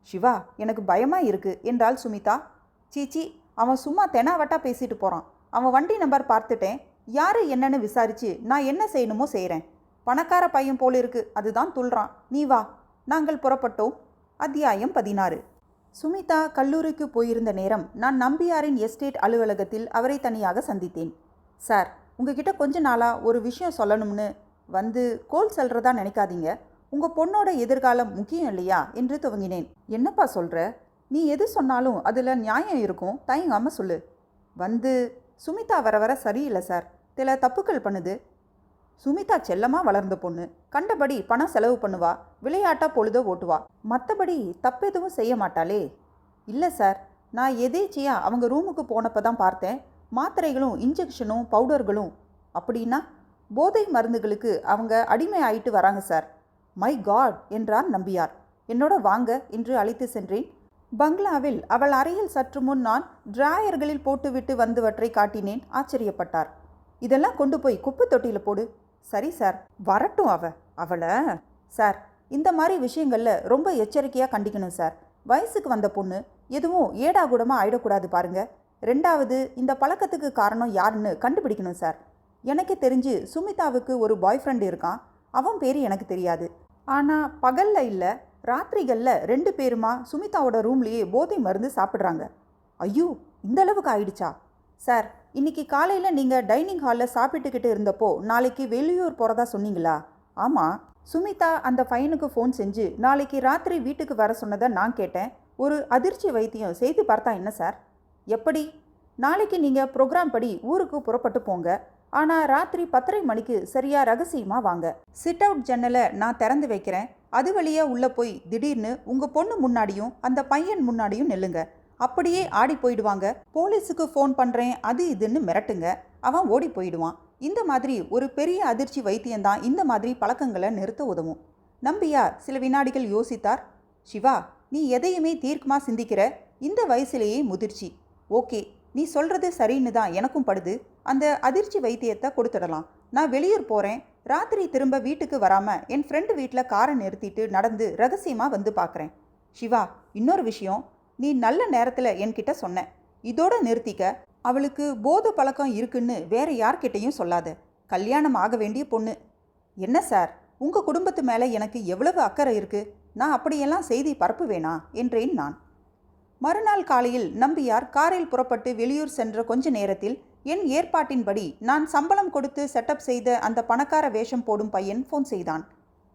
சிவா, எனக்கு பயமாக இருக்கு என்றாள் சுமிதா. சீச்சி, அவன் சும்மா தெனாவட்டா பேசிட்டு போகிறான். அவன் வண்டி நம்பர் பார்த்துட்டேன், யார் என்னன்னு விசாரித்து நான் என்ன செய்யணுமோ செய்கிறேன். பணக்கார பையன் போல இருக்கு, அதுதான் துள்றான். நீ வா. நாங்கள் புறப்பட்டோம். அத்தியாயம் 16. சுமிதா கல்லூரிக்கு போயிருந்த நேரம் நான் நம்பியாரின் எஸ்டேட் அலுவலகத்தில் அவரை தனியாக சந்தித்தேன். சார், உங்ககிட்ட கொஞ்ச நாளாக ஒரு விஷயம் சொல்லணும்னு வந்து கோல் சொல்கிறதா நினைக்காதீங்க. உங்கள் பொண்ணோட எதிர்காலம் முக்கியம் இல்லையா என்று துவங்கினேன். என்னப்பா சொல்கிற? நீ எது சொன்னாலும் அதில் நியாயம் இருக்கும், தயங்காமல் சொல்லு. வந்து சுமிதா வர வர சரியில்லை சார், சில தப்புக்கள் பண்ணுது. சுமிதா செல்லமாக வளர்ந்த பொண்ணு, கண்டபடி பணம் செலவு பண்ணுவா, விளையாட்டாக பொழுத ஓட்டுவா, மற்றபடி தப்பெதுவும் செய்ய மாட்டாளே. இல்லை சார், நான் எதேச்சியாக அவங்க ரூமுக்கு போனப்போ தான் பார்த்தேன், மாத்திரைகளும் இன்ஜெக்ஷனும் பவுடர்களும். அப்படின்னா போதை மருந்துகளுக்கு அவங்க அடிமை ஆயிட்டு வராங்க சார். மை காட் என்றார் நம்பியார். என்னோட வாங்க என்று அழைத்து சென்றேன். பங்களாவில் அவள் அறையில் சற்று முன் நான் டிராயர்களில் போட்டுவிட்டு வந்தவற்றை காட்டினேன். ஆச்சரியப்பட்டார். இதெல்லாம் கொண்டு போய் குப்பை தொட்டியில் போடு. சரி சார், வரட்டும் அவளை. சார், இந்த மாதிரி விஷயங்களில் ரொம்ப எச்சரிக்கையாக கண்டிக்கணும் சார். வயசுக்கு வந்த பொண்ணு, எதுவும் ஏடாகூடமாக ஆயிடக்கூடாது பாருங்க. ரெண்டாவது, இந்த பழக்கத்துக்கு காரணம் யாருன்னு கண்டுபிடிக்கணும் சார். எனக்கு தெரிஞ்சு சுமிதாவுக்கு ஒரு பாய் ஃப்ரெண்டு இருக்கான். அவன் பேர் எனக்கு தெரியாது. ஆனால் பகலில் இல்லை, ராத்திரிகளில் 2 பேருமா சுமிதாவோட ரூம்லேயே போதை மருந்து சாப்பிட்றாங்க. ஐயோ, இந்த அளவுக்கு ஆயிடுச்சா? சார், இன்னைக்கு காலையில் நீங்கள் டைனிங் ஹாலில் சாப்பிட்டுக்கிட்டு இருந்தப்போ நாளைக்கு வெளியூர் போகிறதா சொன்னீங்களா? ஆமாம். சுமிதா அந்த பையனுக்கு ஃபோன் செஞ்சு நாளைக்கு ராத்திரி வீட்டுக்கு வர சொன்னதை நான் கேட்டேன். ஒரு அதிர்ச்சி வைத்தியம் செய்து பார்த்தா என்ன சார்? எப்படி? நாளைக்கு நீங்கள் ப்ரோக்ராம் படி ஊருக்கு புறப்பட்டு போங்க. ஆனால் ராத்திரி 10:30 மணிக்கு சரியாக ரகசியமாக வாங்க. சிட் அவுட் ஜன்னலை நான் திறந்து வைக்கிறேன். அது வழியாக உள்ளே போய் திடீர்னு உங்கள் பொண்ணு முன்னாடியும் அந்த பையன் முன்னாடியும் நில்லுங்க. அப்படியே ஆடி போயிடுவாங்க. போலீஸுக்கு ஃபோன் பண்ணுறேன் அது இதுன்னு மிரட்டுங்க. அவன் ஓடி போயிடுவான். இந்த மாதிரி ஒரு பெரிய அதிர்ச்சி வைத்தியம்தான் இந்த மாதிரி பழக்கங்களை நிறுத்த உதவும். நம்பியார் சில வினாடிகள் யோசித்தார். சிவா, நீ எதையுமே தீர்க்கமாக சிந்திக்கிற. இந்த வயசுலேயே முதிர்ச்சி. ஓகே, நீ சொல்கிறது சரின்னு தான் எனக்கும் படுது. அந்த அதிர்ச்சி வைத்தியத்தை கொடுத்துடலாம். நான் வெளியூர் போகிறேன். ராத்திரி திரும்ப வீட்டுக்கு வராமல் என் ஃப்ரெண்டு வீட்டில் காரை நிறுத்திட்டு நடந்து ரகசியமாக வந்து பார்க்குறேன். சிவா, இன்னொரு விஷயம், நீ நல்ல நேரத்தில் என்கிட்ட சொன்ன. இதோட நிறுத்திக்க. அவளுக்கு போதை பழக்கம் இருக்குன்னு வேற யார்கிட்டையும் சொல்லாத. கல்யாணம் ஆக வேண்டிய பொண்ணு. என்ன சார், உங்கள் குடும்பத்து மேலே எனக்கு எவ்வளவு அக்கறை இருக்குது. நான் அப்படியெல்லாம் செய்தி பரப்புவேனா என்றேன் நான். மறுநாள் காலையில் நம்பியார் காரில் புறப்பட்டு வெளியூர் சென்ற கொஞ்ச நேரத்தில் என் ஏற்பாட்டின்படி நான் சம்பளம் கொடுத்து செட்டப் செய்த அந்த பணக்கார வேஷம் போடும் பையன் ஃபோன் செய்தான்.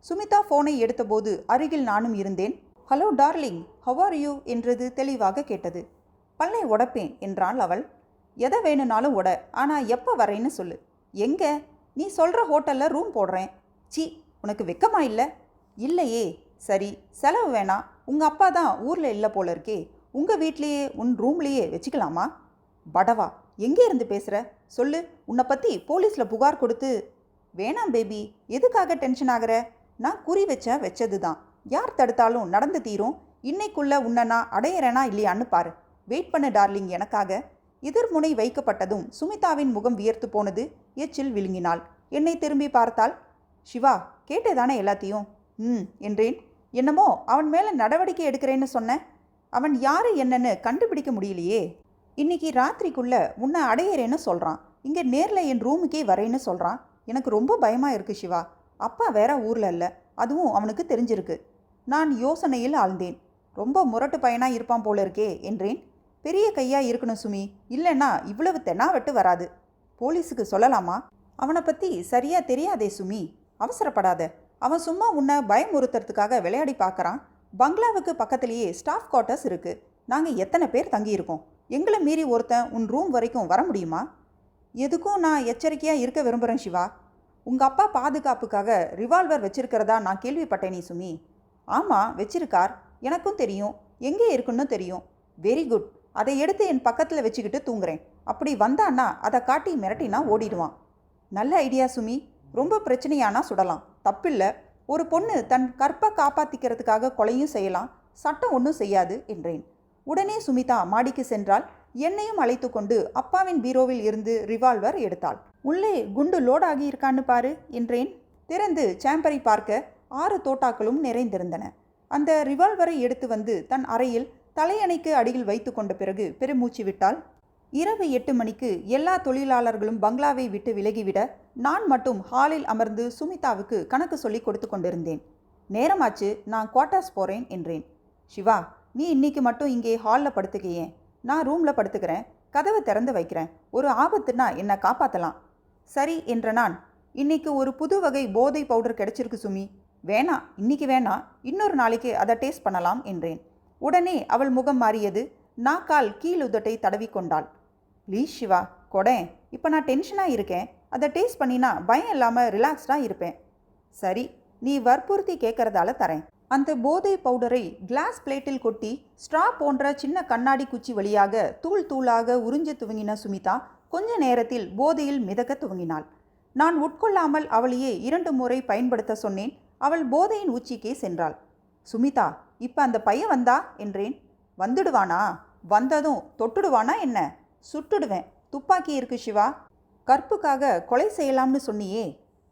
சுமிதா ஃபோனை எடுத்தபோது அருகில் நானும் இருந்தேன். Hello darling, how are you என்றது தெளிவாக கேட்டது. பல்லை உடப்பேன் என்றாள் அவள். எதை வேணும்னாலும் உட, ஆனால் எப்போ வரேன்னு சொல்லு. எங்க? நீ சொல்கிற ஹோட்டலில் ரூம் போடுறேன். சி, உனக்கு வெக்கமா இல்லை? இல்லையே. சரி, செலவு வேணாம். உங்கள் அப்பா தான் ஊரில் இல்லை போல இருக்கே. உங்கள் வீட்லேயே உன் ரூம்லேயே வச்சுக்கலாமா? படவா, எங்கே இருந்து பேசுகிற? சொல்லு. உன்னை பற்றி போலீஸில் புகார் கொடுத்து. வேணாம் பேபி, எதுக்காக டென்ஷன் ஆகிற? நான் குறி வச்சது தான். யார் தடுத்தாலும் நடந்து தீரும். இன்னைக்குள்ளே உன்னை நான் அடையிறேனா இல்லையான்னு பாரு. வெயிட் பண்ணு டார்லிங் எனக்காக. எதிர்முனை வைக்கப்பட்டதும் சுமிதாவின் முகம் வியர்த்து போனது. எச்சில் விழுங்கினாள். என்னை திரும்பி பார்த்தாள். சிவா, கேட்டேதானே எல்லாத்தையும்? என்றேன். என்னமோ அவன் மேலே நடவடிக்கை எடுக்கிறேன்னு சொன்னேன். அவன் யாரு என்னன்னு கண்டுபிடிக்க முடியலையே. இன்னைக்கு ராத்திரிக்குள்ள உன்னை அடையிறேன்னு சொல்கிறான். இங்கே நேரில் என் ரூமுக்கே வரேன்னு சொல்கிறான். எனக்கு ரொம்ப பயமாக இருக்குது சிவா. அப்பா வேற ஊரில் இல்லை, அதுவும் அவனுக்கு தெரிஞ்சிருக்கு. நான் யோசனையில் ஆழ்ந்தேன். ரொம்ப முரட்டு பையனாக இருப்பான் போல இருக்கே என்றேன். பெரிய கையாக இருக்கணும் சுமி, இல்லைன்னா இவ்வளவு தென்னாவெட்டு வராது. போலீஸுக்கு சொல்லலாமா? அவனை பற்றி சரியாக தெரியாதே சுமி, அவசரப்படாத. அவன் சும்மா உன்னை பயமுறுத்துறதுக்காக விளையாடி பார்க்குறான். பங்களாவுக்கு பக்கத்துலேயே ஸ்டாஃப் குவார்ட்டர்ஸ் இருக்குது. நாங்கள் எத்தனை பேர் தங்கியிருக்கோம். எங்களை மீறி ஒருத்தன் உன் ரூம் வரைக்கும் வர முடியுமா? எதுக்கும் நான் எச்சரிக்கையாக இருக்க விரும்புகிறேன் சிவா. உங்கள் அப்பா பாதுகாப்புக்காக ரிவால்வர் வச்சிருக்கிறதா நான் கேள்விப்பட்டேனே சுமி. ஆமாம், வச்சிருக்கார். எனக்கும் தெரியும், எங்கே இருக்குன்னு தெரியும். Very good. அதை எடுத்து என் பக்கத்தில் வச்சுக்கிட்டு தூங்குறேன். அப்படி வந்தான்னா அதை காட்டி மிரட்டினா ஓடிடுவான். நல்ல ஐடியா சுமி. ரொம்ப பிரச்சனையானா சுடலாம், தப்பில்லை. ஒரு பொண்ணு தன் கற்பை காப்பாற்றிக்கிறதுக்காக கொலையும் செய்யலாம், சட்டம் ஒன்றும் செய்யாது என்றேன். உடனே சுமிதா மாடிக்கு சென்றால் என்னையும் அழைத்து கொண்டு அப்பாவின் பீரோவில் இருந்து ரிவால்வர் எடுத்தாள். உள்ளே குண்டு லோட் ஆகியிருக்கான்னு பாரு என்றேன். திறந்து சேம்பரை பார்க்க 6 தோட்டாக்களும் நிறைந்திருந்தன. அந்த ரிவால்வரை எடுத்து வந்து தன் அறையில் தலையணைக்கு அடியில் வைத்து கொண்ட பிறகு பெருமூச்சு விட்டாள். இரவு 8 மணிக்கு எல்லா தொழிலாளர்களும் பங்களாவை விட்டு விலகிவிட நான் மட்டும் ஹாலில் அமர்ந்து சுமிதாவுக்கு கணக்கு சொல்லி கொடுத்து கொண்டிருந்தேன். நேரமாச்சு, நான் குவார்ட்டர்ஸ் போகிறேன் என்றேன். சிவா, நீ இன்னைக்கு மட்டும் இங்கே ஹாலில் படுத்துக்கையேன். நான் ரூமில் படுத்துக்கிறேன். கதவை திறந்து வைக்கிறேன். ஒரு ஆபத்துனா என்னை காப்பாற்றலாம். சரி என்ற நான், இன்னைக்கு ஒரு புது வகை போதை பவுடர் கிடைச்சிருக்கு சுமி. வேணாம், இன்னைக்கு வேணாம், இன்னொரு நாளைக்கு அதை டேஸ்ட் பண்ணலாம் என்றேன். உடனே அவள் முகம் மாறியது. நாக்கால் கீழ் உதட்டை தடவி கொண்டாள். ப்ளீஸ் சிவா, கொடேன். இப்போ நான் டென்ஷனாக இருக்கேன். அதை டேஸ்ட் பண்ணினா பயம் இல்லாமல் ரிலாக்ஸ்டாக இருப்பேன். சரி, நீ வற்புறுத்தி கேட்கறதால தரேன். அந்த போதை பவுடரை கிளாஸ் பிளேட்டில் கொட்டி ஸ்ட்ரா போன்ற சின்ன கண்ணாடி குச்சி வழியாக தூள் தூளாக உறிஞ்ச துவங்கின சுமிதா கொஞ்ச நேரத்தில் போதையில் மிதக்க துவங்கினாள். நான் உட்கொள்ளாமல் அவளையே 2 முறை பயன்படுத்த சொன்னேன். அவள் போதையின் உச்சிக்கே சென்றாள். சுமிதா, இப்போ அந்த பையன் வந்தா என்றேன். வந்துடுவானா? வந்ததும் தொட்டுடுவானா என்ன? சுட்டுடுவேன். துப்பாக்கி இருக்கு சிவா. கற்புக்காக கொலை செய்யலாம்னு சொன்னியே.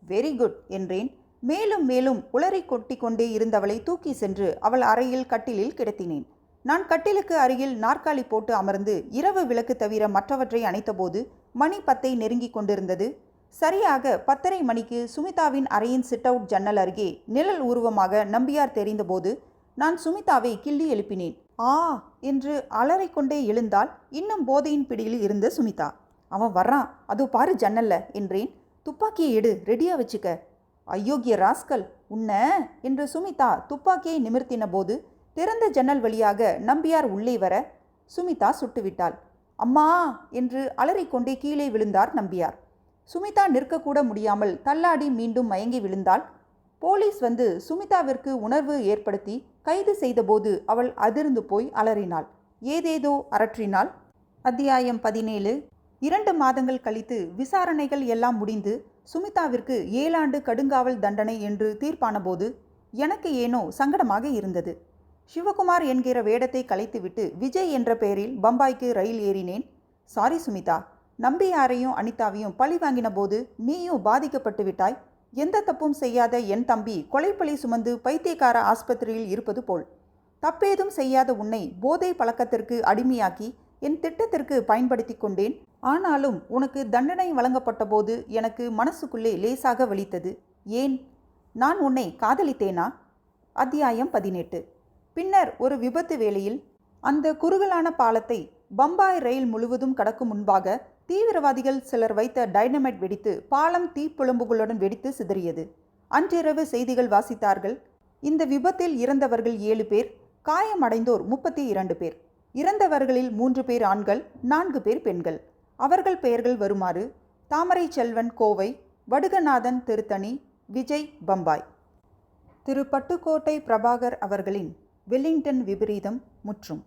வெரி குட் என்றேன். மேலும் மேலும் உளறி கொட்டி கொண்டே இருந்தவளை தூக்கி சென்று அவள் அறையில் கட்டிலில் கிடத்தினேன். நான் கட்டிலுக்கு அருகில் நாற்காலி போட்டு அமர்ந்து இரவு விளக்கு தவிர மற்றவற்றை அணைத்தபோது மணி 10 நெருங்கி கொண்டிருந்தது. சரியாக 10:30 மணிக்கு சுமிதாவின் அறையின் சிட் அவுட் ஜன்னல் அருகே நிழல் உருவமாக நம்பியார் தெரிந்தபோது நான் சுமிதாவை கிள்ளி எழுப்பினேன். ஆ என்று அலறிக்கொண்டே எழுந்தால் இன்னும் போதையின் பிடியில் இருந்த சுமிதா. அவன் வர்றான், அதோ பாரு ஜன்னல்ல என்றேன். துப்பாக்கியை எடு, ரெடியா வச்சுக்க. அயோக்கிய ராஸ்கல், உன்ன என்று சுமிதா துப்பாக்கியை நிமிர்த்தின போது திறந்த ஜன்னல் வழியாக நம்பியார் உள்ளே வர சுமிதா சுட்டுவிட்டாள். அம்மா என்று அலறிக்கொண்டே கீழே விழுந்தார் நம்பியார். சுமிதா நிற்கக்கூட முடியாமல் தள்ளாடி மீண்டும் மயங்கி விழுந்தாள். போலீஸ் வந்து சுமிதாவிற்கு உணர்வு ஏற்படுத்தி கைது செய்தபோது அவள் அதிர்ந்து போய் அலறினாள், ஏதேதோ அரற்றினாள். அத்தியாயம் 17. 2 மாதங்கள் கழித்து விசாரணைகள் எல்லாம் முடிந்து சுமிதாவிற்கு 7 ஆண்டு கடுங்காவல் தண்டனை என்று தீர்ப்பான போது எனக்கு ஏனோ சங்கடமாக இருந்தது. சிவகுமார் என்கிற வேடத்தை கலைத்துவிட்டு விஜய் என்ற பெயரில் பம்பாய்க்கு ரயில் ஏறினேன். சாரி சுமிதா, நம்பியாரையும் அனிதாவையும் பழி வாங்கின போது நீயும் பாதிக்கப்பட்டு விட்டாய். எந்த தப்பும் செய்யாத என் தம்பி கொலைப்பழி சுமந்து பைத்தியக்கார ஆஸ்பத்திரியில் இருப்பது போல். தப்பேதும் செய்யாத உன்னை போதை பழக்கத்திற்கு அடிமையாக்கி என் திட்டத்திற்கு பயன்படுத்தி கொண்டேன். ஆனாலும் உனக்கு தண்டனை வழங்கப்பட்ட போது எனக்கு மனசுக்குள்ளே லேசாக வலித்தது. ஏன்? நான் உன்னை காதலித்தேனா? அத்தியாயம் 18. பின்னர் ஒரு விபத்து வேளையில் அந்த குறுகலான பாலத்தை பம்பாய் ரயில் முழுவதும் கடக்கும் முன்பாக தீவிரவாதிகள் சிலர் வைத்த டைனமைட் வெடித்து பாலம் தீப்புழம்புகளுடன் வெடித்து சிதறியது. அன்றிரவு செய்திகள் வாசித்தார்கள். இந்த விபத்தில் இறந்தவர்கள் 7 பேர், காயமடைந்தோர் 32 பேர். இறந்தவர்களில் 3 பேர் ஆண்கள், 4 பேர் பெண்கள். அவர்கள் பெயர்கள் வருமாறு: தாமரை செல்வன் கோவை, வடுகநாதன் திருத்தணி, விஜய் பம்பாய். திரு பட்டுக்கோட்டை பிரபாகர் அவர்களின் வெல்லிங்டன் விபரீதம் முற்றும்.